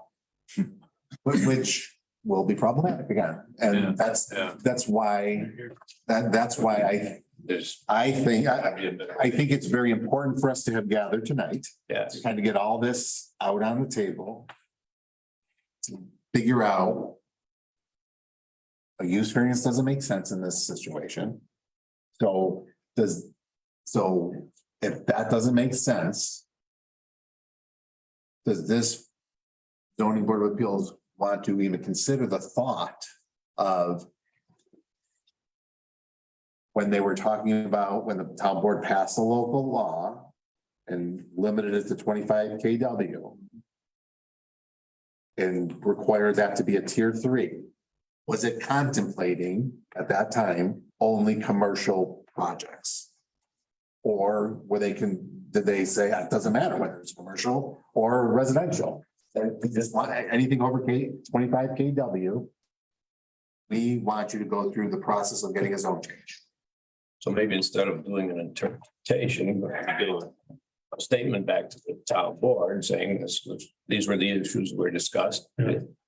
Which will be problematic again. And that's why, that's why I think it's very important for us to have gathered tonight. Yes. To kind of get all this out on the table. To figure out. A use variance doesn't make sense in this situation. So if that doesn't make sense. Does this zoning board of appeals want to even consider the thought of when they were talking about when the town board passed the local law and limited it to 25 kW and required that to be a tier 3, was it contemplating at that time only commercial projects? Or did they say it doesn't matter whether it's commercial or residential? They just want anything over 25 kW. We want you to go through the process of getting a zone change. So maybe instead of doing an interpretation, we do a statement back to the town board saying these were the issues were discussed.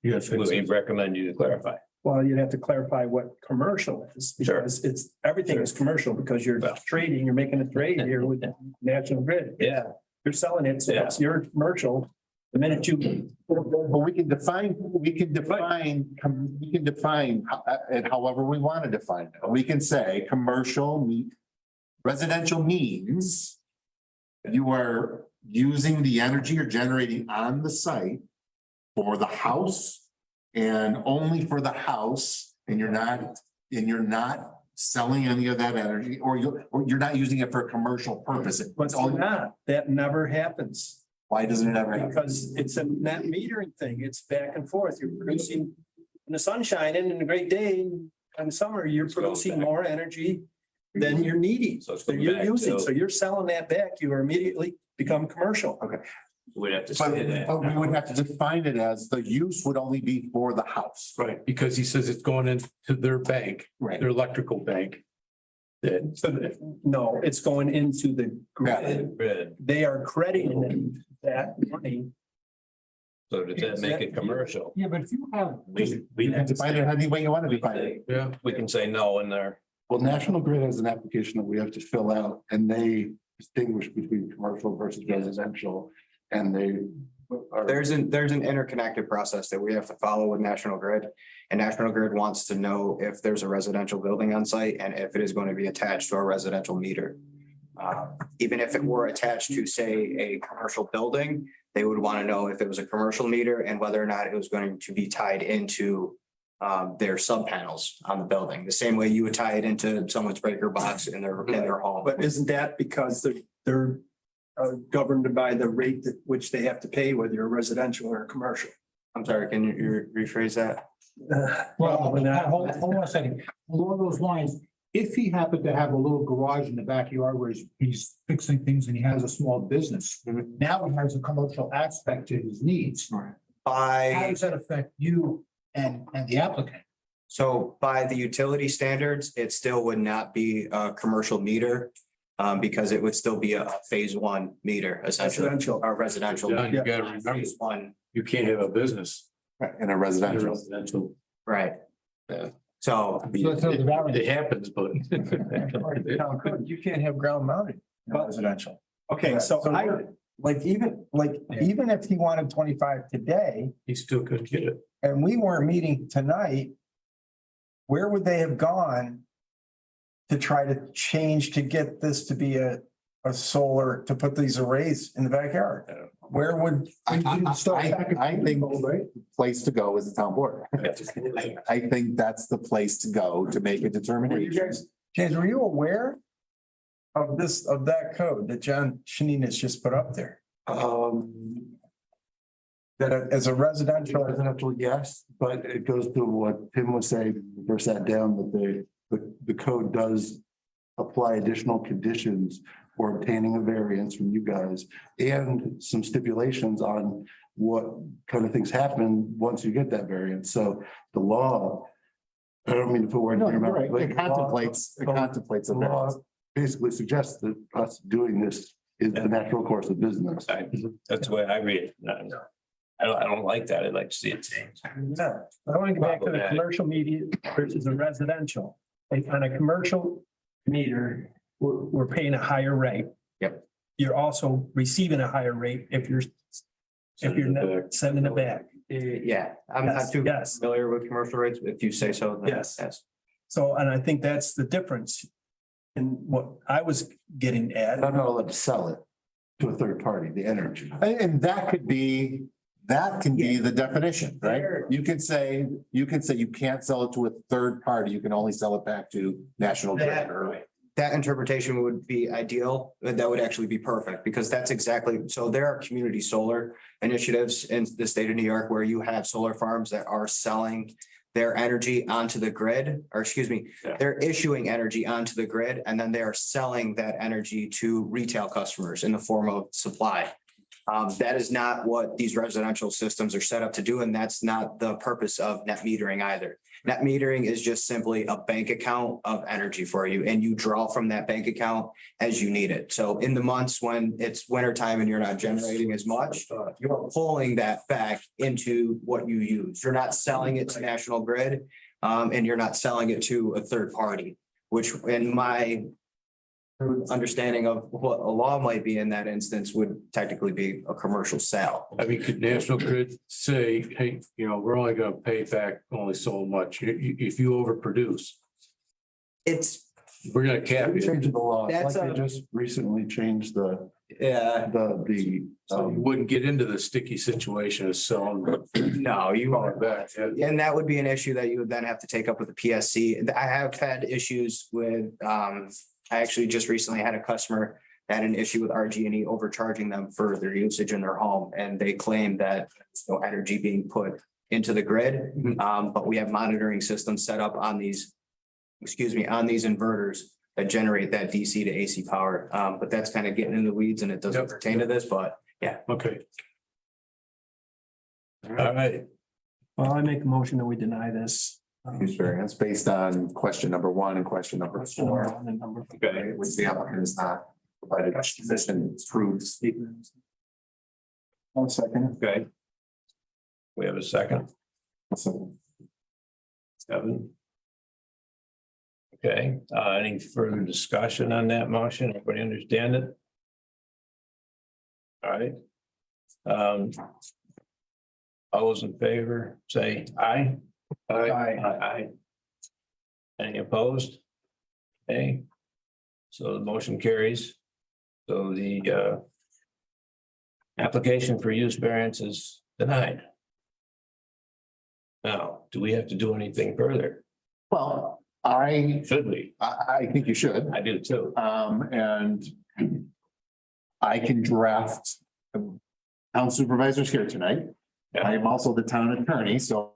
Yes. We recommend you to clarify. Well, you'd have to clarify what commercial is, Sure. because everything is commercial, because you're trading, you're making a trade here with National Grid. Yeah. You're selling it, so Yeah. it's your commercial. The minute you. But we can define it however we want to define it. We can say residential means you are using the energy you're generating on the site for the house and only for the house, and you're not selling any of that energy, or you're not using it for a commercial purpose. But that never happens. Why doesn't it ever happen? Because it's a net metering thing. It's back and forth. You're producing, when the sun's shining in a great day, in summer, you're producing more energy than you're needing. So it's So going you're back using, to- so you're selling that back, you immediately become commercial. We'd have to But say that. we would have to define it as the use would only be for the house. Right, because he says it's going into their bank, Right. their electrical bank. That So, no, it's going into the grid. Grid. They are crediting that money. So does that make it commercial? Yeah, but if you have. We have to Define it any way you want to define it. Yeah. we can say no in there. Well, National Grid has an application that we have to fill out and they distinguish between commercial versus residential. And they are. There's an interconnected process that we have to follow with National Grid. And National Grid wants to know if there's a residential building on site and if it is going to be attached to a residential meter. Even if it were attached to, say, a commercial building, they would want to know if it was a commercial meter and whether or not it was going to be tied into their sub panels on the building, the same way you would tie it into someone's breaker box in their home. But isn't that because they're governed by the rate that which they have to pay, whether you're residential or commercial? I'm sorry, can you rephrase that? Well, when that- hold on a second. Along those lines, if he happened to have a little garage in the backyard where he's fixing things and he has a small business, Mhm. now he has a commercial aspect to his needs. How By, does that affect you and the applicant? so by the utility standards, it still would not be a commercial meter. Because it would still be a phase one meter essentially, Residential. or residential. John, you gotta Phase remember, one, you can't have a business. In a residential. Residential. right? Yeah. So, So that's the variance. It happens, but. You can't have ground mounted. Residential. Okay, so even if he wanted 25 today He still couldn't get it. and we weren't meeting tonight, where would they have gone to try to change to get this to be a solar, to put these arrays in the backyard? Where would? I think the place to go is the town board. I think that's the place to go to make a Were you determination. guys, James, were you aware of this, of that code that John Shanine has just put up there? That as a residential, Residential, yes, but it goes to what Tim was saying, when we first sat down, that the code does apply additional conditions for obtaining a variance from you guys and some stipulations on what kind of things happen once you get that variance. So the law, I don't mean to put words in your mouth. but It contemplates a the law variance. basically suggests that us doing this is the natural course of business. That's the way I read it. I don't like that. I'd like to see it change. no, I want to get back to the commercial media versus a residential. Like on a commercial meter, we're paying a higher rate. Yep. You're also receiving a higher rate if you're not sending it back. yeah, I'm not Yes, too yes. familiar with commercial rates, but if you say so. then Yes. So, and I think that's the difference in what I was getting at. I'm not allowed to sell it to a third party, the energy. And that could be, that can be the definition, right? You can say you can't sell it to a third party. You can only sell it back to National Grid. That interpretation would be ideal, but that would actually be perfect, because that's exactly, so there are community solar initiatives in the state of New York where you have solar farms that are selling their energy onto the grid, or excuse me, Yeah. they're issuing energy onto the grid, and then they are selling that energy to retail customers in the form of supply. That is not what these residential systems are set up to do, and that's not the purpose of net metering either. Net metering is just simply a bank account of energy for you, and you draw from that bank account as you need it. So in the months when it's winter time and you're not generating as much, you're pulling that back into what you use. You're not selling it to National Grid, and you're not selling it to a third party, which in my understanding of what a law might be in that instance would technically be a commercial sale. I mean, could National Grid say, hey, we're only gonna pay back only so much. If you overproduce, It's, we're gonna cap We it. changed the law. It's That's like they a- just recently changed the, yeah, So you wouldn't get into the sticky situation of selling. no, you Call are. it back. Yeah. And that would be an issue that you would then have to take up with the PSC. I have had issues with, I actually just recently had a customer that had an issue with RG&E overcharging them for their usage in their home. And they claim that there's no energy being put into the grid. But we have monitoring systems set up on these, on these inverters that generate that DC to AC power. But that's kind of getting in the weeds and it doesn't Yep. pertain to this, but yeah. Okay. All right. Well, I make a motion that we deny this use variance based on question number 1 and question number 4. Okay, Which the applicant has not provided sufficient proofs. One second. okay. We have a second, So Kevin. Okay, any further discussion on that motion? Everybody understand it? All right. All those in favor, say aye. Aye. Aye. Any opposed? Okay. So the motion carries. So the application for use variance is denied. Now, do we have to do anything further? Well, I Should we? think you should. I do too. And I can draft. Town supervisors here tonight. I am also the town attorney, so.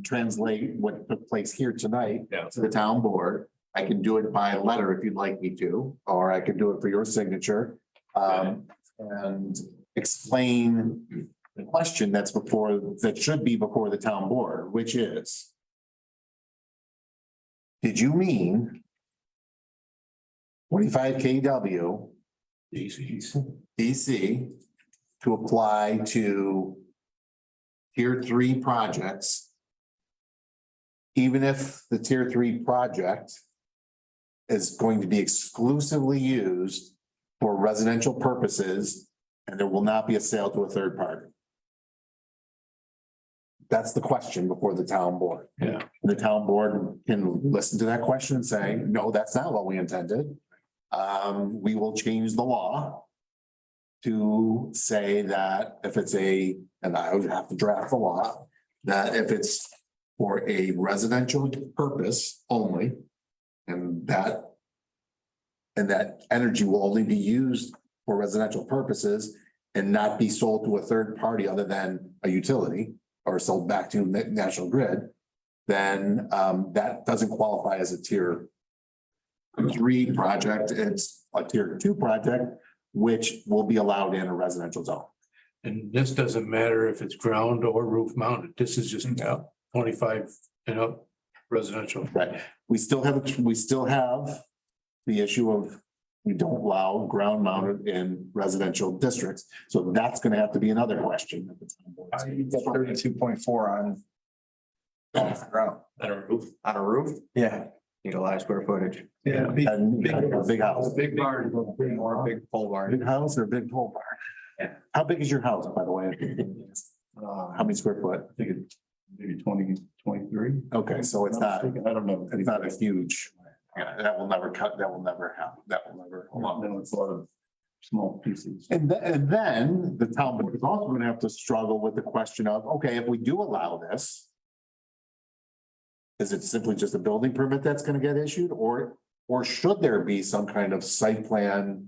Translate what took place here tonight Yeah. to the town board. I can do it by letter if you'd like me to, or I can do it for your signature. And explain the question that should be before the town board, which is. Did you mean 25 KW DC to apply to tier 3 projects? Even if the tier 3 project is going to be exclusively used for residential purposes and there will not be a sale to a third party? That's the question before the town board. Yeah. The town board can listen to that question and say, no, that's not what we intended. We will change the law to say that if it's and I would have to draft the law, that if it's for a residential purpose only, and that energy will only be used for residential purposes and not be sold to a third party other than a utility or sold back to National Grid, then that doesn't qualify as a tier 3 project. It's a tier 2 project, which will be allowed in a residential zone. And this doesn't matter if it's ground or roof mounted. This is just 25 and up residential. Right. We still have the issue of we don't allow ground mounted in residential districts. So that's going to have to be another question. 32.4 on ground. On a roof. On a roof, Yeah. need a lot of square footage. Yeah. And a big house. Big barn, or a big pole barn. Big house or big pole barn? Yeah. How big is your house, by the way? How many square foot? I think it's maybe 20, 23. Okay, so it's not, I don't know. it's not a huge, yeah, that will never cut, that will never happen, that will never. No, it's a lot of small pieces. And then the town board is also gonna have to struggle with the question of, okay, if we do allow this. Is it simply just a building permit that's gonna get issued, or should there be some kind of site plan?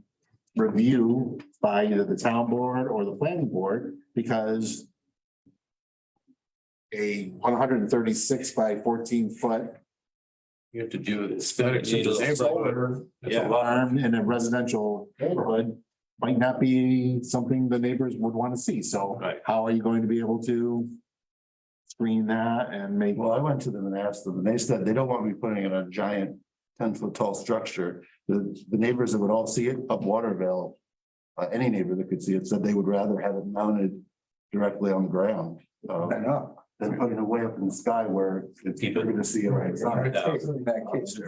Review by either the town board or the planning board, because. A 136 by 14 foot You have to do the aesthetics of the neighborhood. It's a lot. farm in a residential neighborhood. Might not be something the neighbors would want to see, so Right. how are you going to be able to? Screen that and make, Well, I went to them and asked them, and they said they don't want me putting in a giant 10-foot tall structure. The neighbors that would all see it up Waterville, any neighbor that could see it said they would rather have it mounted directly on the ground. Than putting it way up in the sky where it's Keep it- easier to see it right side.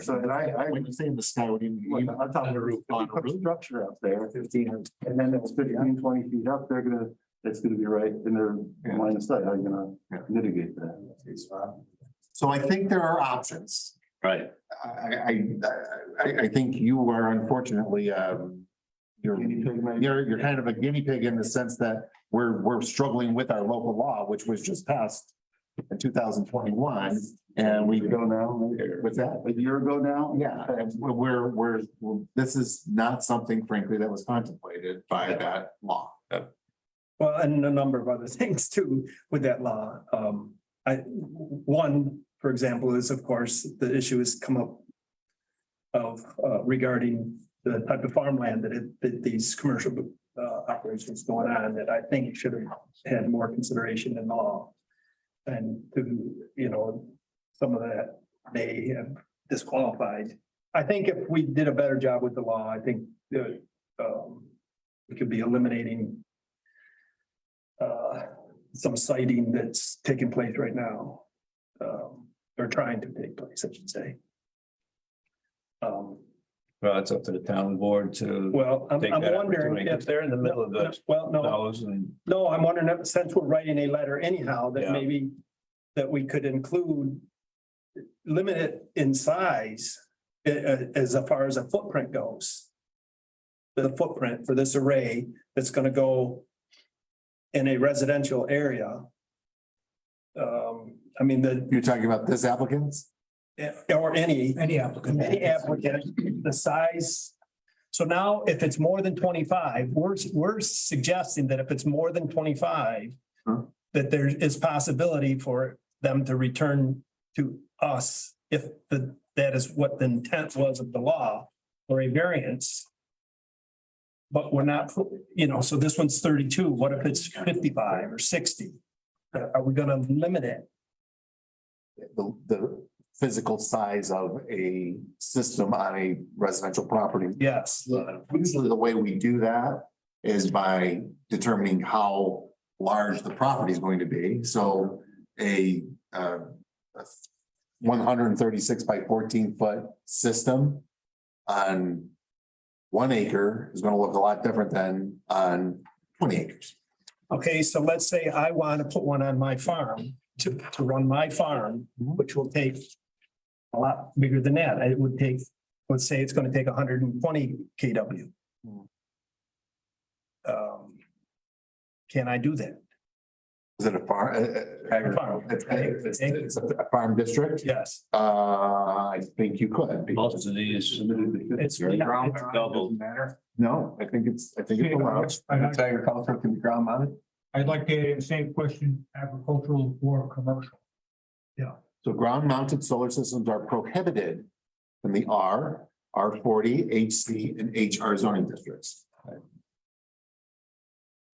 So, and I when you say in the sky, what do you mean? I'm talking roof, on a roof structure up there, 15, and then it's 15, 20 feet up, it's gonna be right in their line of sight. How are you gonna mitigate that? So I think there are options. Right. I think you are unfortunately, you're kind of a guinea pig in the sense that we're struggling with our local law, which was just passed in 2021, and we Go now, what's that? a year ago now? Yeah, and this is not something frankly that was contemplated by that law. Well, and a number of other things too with that law. One, for example, is of course, the issue has come up of regarding the type of farmland that these commercial operations going on, that I think should have had more consideration in law. And to, some of that may have disqualified. I think if we did a better job with the law, I think that, we could be eliminating some citing that's taking place right now. Or trying to take place, I should say. Well, it's up to the town board to. Well, I'm take that wondering opportunity, 'cause if they're in the middle of this. Well, no, Those and no, I'm wondering if since we're writing a letter anyhow, that Yeah. maybe that we could include, limit it in size as far as a footprint goes. The footprint for this array that's gonna go in a residential area. I mean, You're talking about this applicants? or any applicant. Any applicant, the size. So now if it's more than 25, we're suggesting that if it's more than 25. Huh? That there is possibility for them to return to us if that is what the intent was of the law or a variance. But we're not, so this one's 32. What if it's 55 or 60? Are we gonna limit it? The physical size of a system on a residential property. Yes. Usually the way we do that is by determining how large the property is going to be. So a 136 by 14-foot system on 1 acre is going to look a lot different than on 20 acres. Okay, so let's say I want to put one on my farm to run my farm, which will take a lot bigger than that. It would take, let's say it's going to take 120 kW. Can I do that? Is it a farm? Farm. It's a farm district? Yes. I think you could. most of these. It's double. No, I think it's allowed. It's agricultural can be ground mounted. I'd like to, same question, agricultural or commercial. So ground mounted solar systems are prohibited in the R40, HC, and HR zoning districts.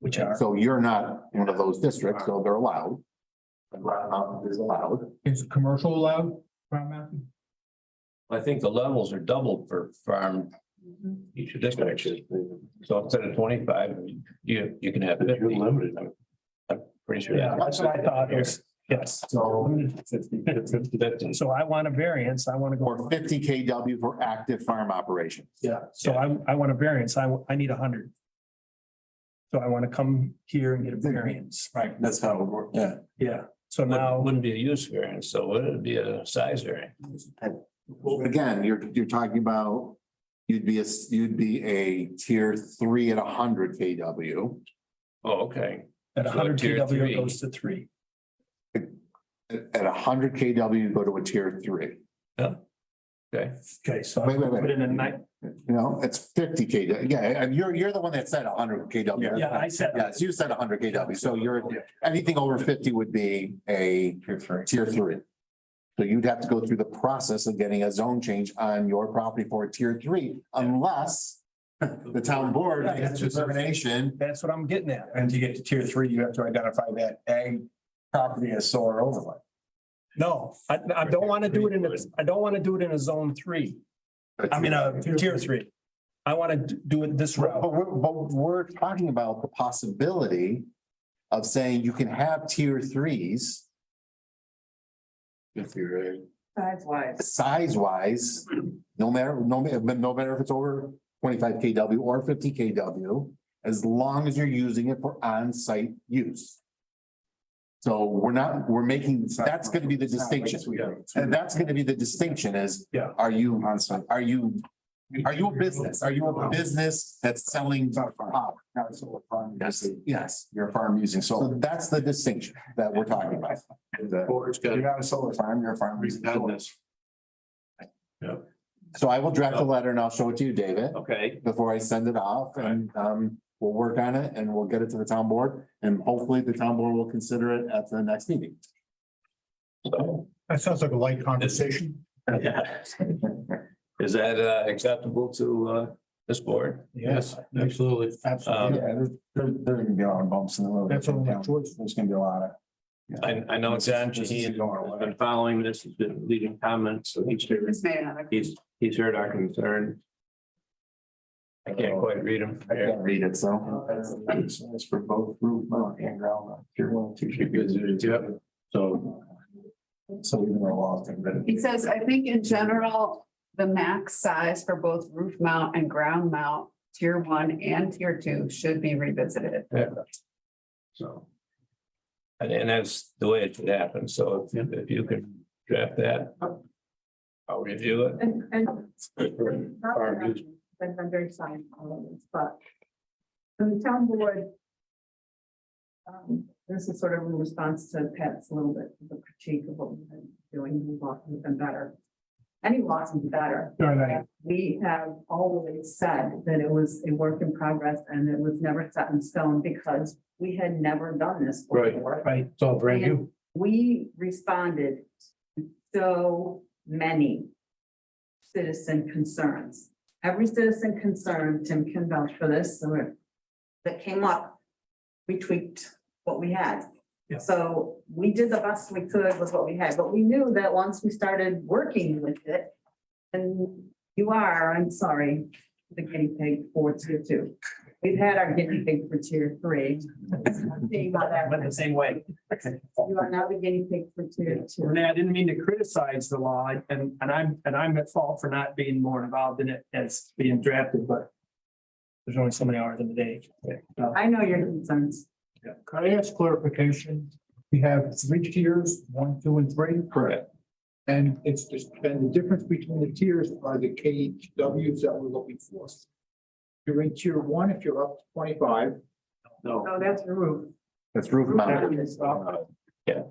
Which are, So you're not one of those districts, so they're allowed. And ground mounted is allowed. Is commercial allowed, ground mounted? I think the levels are doubled for farm. Each district. So instead of 25, you can have 50. You're limited. I'm pretty sure. yeah, that's what I thought. Yes. So 50. So I want a variance. I want to go. or 50 kW for active farm operations. Yeah, so I want a variance. I need 100. So I want to come here and get a variance. Right, that's how it would work. Yeah. Yeah, so Now, now, wouldn't be a use variance, so would it be a size variance? Again, you're talking about, you'd be a tier 3 at 100 kW. Oh, okay. at So 100 tier kW three. goes to 3. At 100 kW, you go to a tier 3. Okay. Okay, so Wait, I'm wait, gonna put wait. in a night. You know, it's 50 kW. Yeah, and you're the one that said 100 kW. Yeah, I said. Yes, you said 100 kW. So anything over 50 would be a tier 3. So you'd have to go through the process of getting a zone change on your property for a tier 3 unless the town board makes a determination. That's what I'm getting at. And to get to tier 3, you have to identify that ag property as solar overlay. No, I don't want to do it I don't want to do it in a zone 3. I mean, a tier 3. I want to do it this route. But we're talking about the possibility of saying you can have tier 3s. If you're Size wise. size wise, no matter if it's over 25 kW or 50 kW, as long as you're using it for on-site use. So we're making, that's gonna be the distinction. And that's gonna be the distinction is, Yeah. are you a business? Are you a business that's selling power? Not a solar farm. Yes. You're a farm using So solar. that's the distinction that we're talking about. You're not a solar farm, you're a farm using solar. So I will draft a letter and I'll show it to you, David, Okay. before I send it off and we'll work on it and we'll get it to the town board. And hopefully the town board will consider it at the next meeting. So, That sounds like a light conversation. yeah. Is that acceptable to this board? Yes, absolutely. Absolutely. Yeah, there's gonna be a lot of bumps in the road. That's a lot of choice. There's gonna be a lot of I know John Shaheen has been following this, has been leaving comments, so he's heard our concern. I can't quite read them. I can't read it, so. It's for both roof mount and ground mount. Tier 1, 2, 3. Yep, so. So even though laws have been. He says, I think in general, the max size for both roof mount and ground mount, tier 1 and tier 2 should be revisited. Yeah. So. And that's the way it should happen, so if you can draft that. I'll review it. And Farm use. I'm very sorry for all of this, but the town board. This is sort of in response to Pat's little bit of the critique of what we've been doing, we want to been better. Any loss is better. We have always said that it was a work in progress and it was never set in stone because we had never done this before. Right. It's all brand new. And we responded to so many citizen concerns. Every citizen concern, Tim can vouch for this, that came up, we tweaked what we had. Yeah. So we did the best we could with what we had, but we knew that once we started working with it, and you are, I'm sorry, the guinea pig for tier 2. We've had our guinea pig for tier 3. Went the same way. You are now the guinea pig for tier 2. Renee, I didn't mean to criticize the law and I'm at fault for not being more involved in it as being drafted, but there's only so many hours in the day. I know your concerns. Could I ask clarification? We have 3 tiers, 1, 2, and 3. Correct. And it's just, and the difference between the tiers are the KWs that we're looking for. You're in tier 1 if you're up to 25. No, Oh, that's your roof. That's roof mount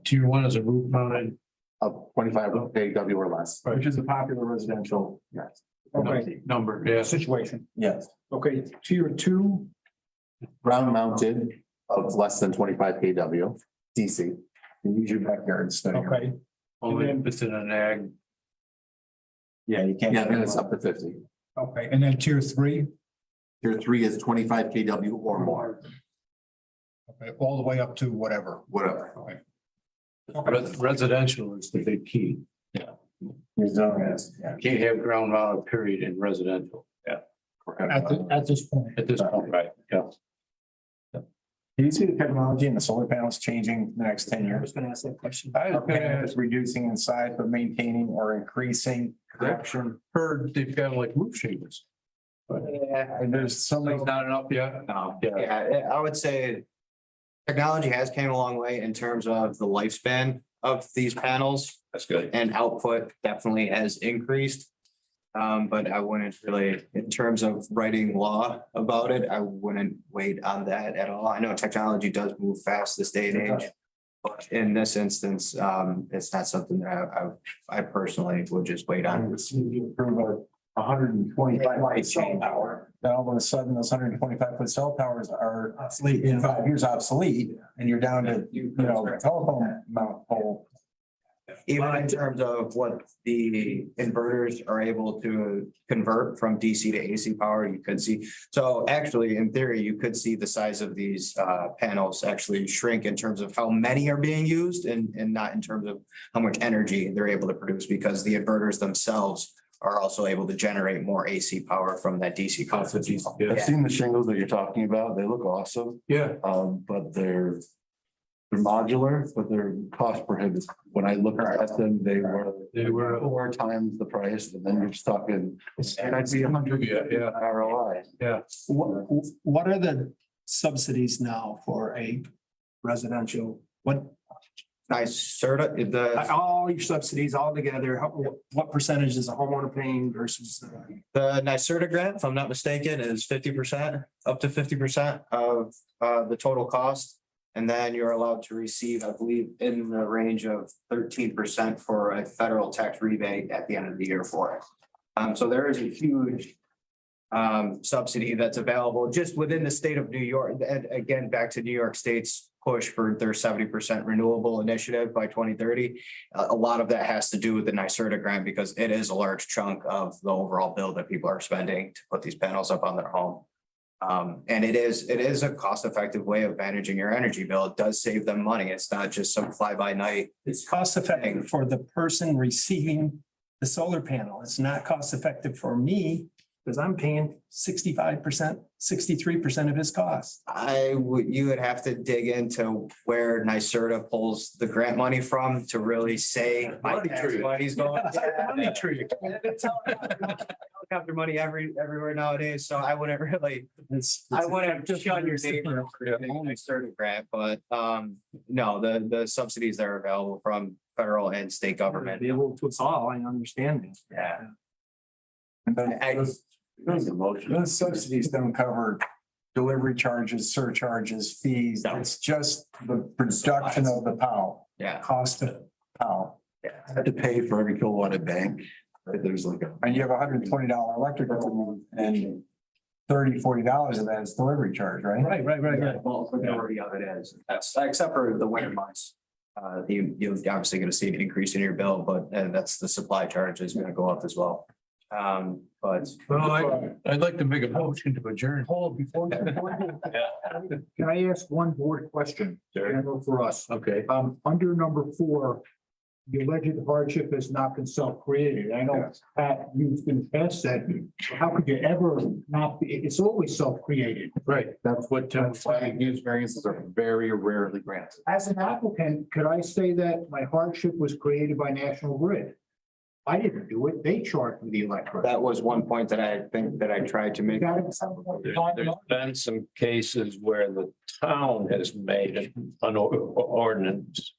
Tier 1 is a roof mounted. of 25 KW or less. Which is a popular residential. Yes. Okay, Number, yeah. situation. Yes. Okay, tier 2, Ground mounted of less than 25 KW DC. You use your backyard instead of. okay, Only if it's in an ag. Yeah, you can't. Yeah, then it's up to 50. okay, and then tier 3, Tier 3 is 25 KW or more, okay, all the way up to whatever. whatever. Residential is the big key. Your zone is, yeah. You can't have ground mounted period in residential. Yeah. At this point. At this point, right, yeah. Do you see the technology and the solar panels changing the next 10 I years? was gonna ask that question. I was gonna It's reducing in size, but maintaining or increasing production. heard they've got like roof shingles. Yeah, and there's so many. Something's not enough yet? No, yeah. Yeah, I would say technology has came a long way in terms of the lifespan of these panels. that's good. And output definitely has increased. But I wouldn't really, in terms of writing law about it, I wouldn't wait on that at all. I know technology does move fast this day and age. But in this instance, it's not something that I personally would just wait on. You approve a 125 light cell tower, then all of a sudden those 125-foot cell towers are obsolete in 5 years obsolete, and you're down to, you know, telephone mount pole. Even in terms of what the inverters are able to convert from DC to AC power, you could see. So actually, in theory, you could see the size of these panels actually shrink in terms of how many are being used and not in terms of how much energy they're able to produce, because the inverters themselves are also able to generate more AC power from that DC concept. I've seen the shingles that you're talking about. They look awesome. Yeah. But they're modular, but they're cost prohibitive. When I looked at them, they were 4 times the price, and then you're just talking, and I'd be 100 Yeah. ROI. What are the subsidies now for a residential? What, Nice, Serta, all your subsidies all together, what percentage is a homeowner paying versus? the NYSERDA grant, if I'm not mistaken, is 50%, up to 50% of the total cost. And then you're allowed to receive, I believe, in the range of 13% for a federal tax rebate at the end of the year for it. So there is a huge subsidy that's available just within the state of New York. And again, back to New York State's push for their 70% renewable initiative by 2030. A lot of that has to do with the NYSERDA grant because it is a large chunk of the overall bill that people are spending to put these panels up on their home. And it is a cost-effective way of managing your energy bill. It does save them money. It's not just some fly-by-night. It's cost effective for the person receiving the solar panel. It's not cost effective for me because I'm paying 65%, 63% of his cost. You would have to dig into where NYSERDA pulls the grant money from to really say my tax money's going. Money tree. Helicopter money everywhere nowadays, so I wouldn't really, I wouldn't just shut your neighbor for getting a NYSERDA grant, but no, the subsidies that are available from federal and state government. Be able to us all, I understand that. Yeah. Those subsidies don't cover delivery charges, surcharges, fees. No. It's just the production of the power, Yeah. cost of power. I had to pay for every kilowatt at bank, right? There's like a. And you have $120 electric bill and $30-40 of that is delivery charge, right? Right. Well, majority of it is, that's except for the winter months. You're obviously gonna see an increase in your bill, but that's the supply charge is gonna go up as well. But Well, I'd like to make a motion to adjourn. Hold before. Can I ask one board question? Sure. General for us. Okay. Under number 4, the alleged hardship has not been self-created. I know, Pat, you've been past that. How could you ever not be? It's always self-created. Right, that's what. That's why use variances are very rarely granted. As an applicant, could I say that my hardship was created by National Grid? I didn't do it. They charged me the electric. that was one point that I think that I tried to make. There's been some cases where the town has made an ordinance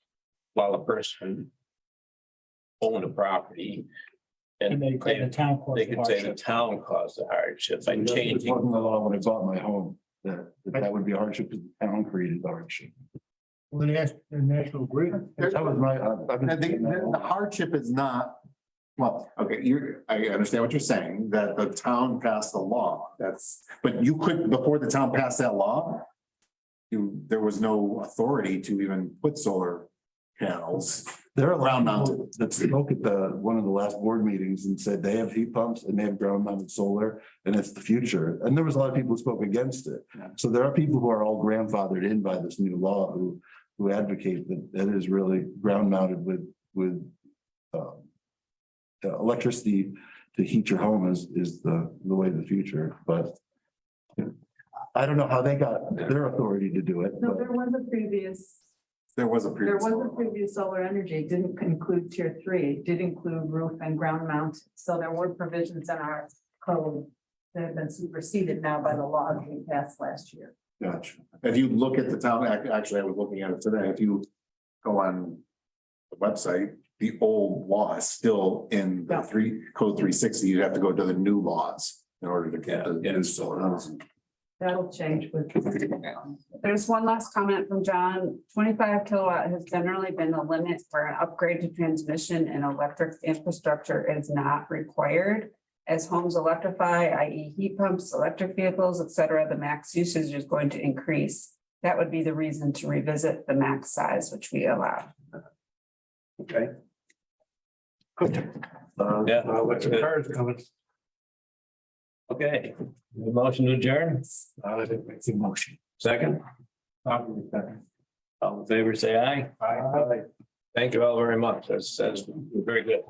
while a person owned a property. And And they the town. they could say the town caused the hardship by It changing. wasn't the law when I bought my home, that would be a hardship, because the town created the hardship. Well, the National Grid. That was my, I've been. And the hardship is not, well, okay, I understand what you're saying, that the town passed a law, but you could, before the town passed that law, there was no authority to even put solar panels. There are a lot Ground of people that spoke at one of the last board meetings and said they have heat pumps and they have ground mounted solar and it's the future. And there was a lot of people who spoke against it. So there are people who are all grandfathered in by this new law who advocate that it is really ground mounted with electricity to heat your home is the way of the future, but I don't know how they got their authority to do it, No, but there was a previous. There was a There previous. was law. a previous solar energy, it didn't include tier 3, it did include roof and ground mount. So there were provisions in our code that have been superseded now by the law that we passed last year. gotcha. If you look at the town, actually, I was looking at it today, if you go on the website, the old law is still in the code 360, you have to go to the new laws in order to get the new solar. That'll change with. There's one last comment from John. 25 kilowatt has generally been the limit where an upgrade to transmission and electric infrastructure is not required. As homes electrify, i.e. heat pumps, electric vehicles, et cetera, the max usage is going to increase. That would be the reason to revisit the max size, which we allow. Okay. Yeah, Yeah. what's the cars coming? Okay, the motion to adjourn, It's a motion. second, all in favor, say aye. Aye. Thank you all very much. That's very good.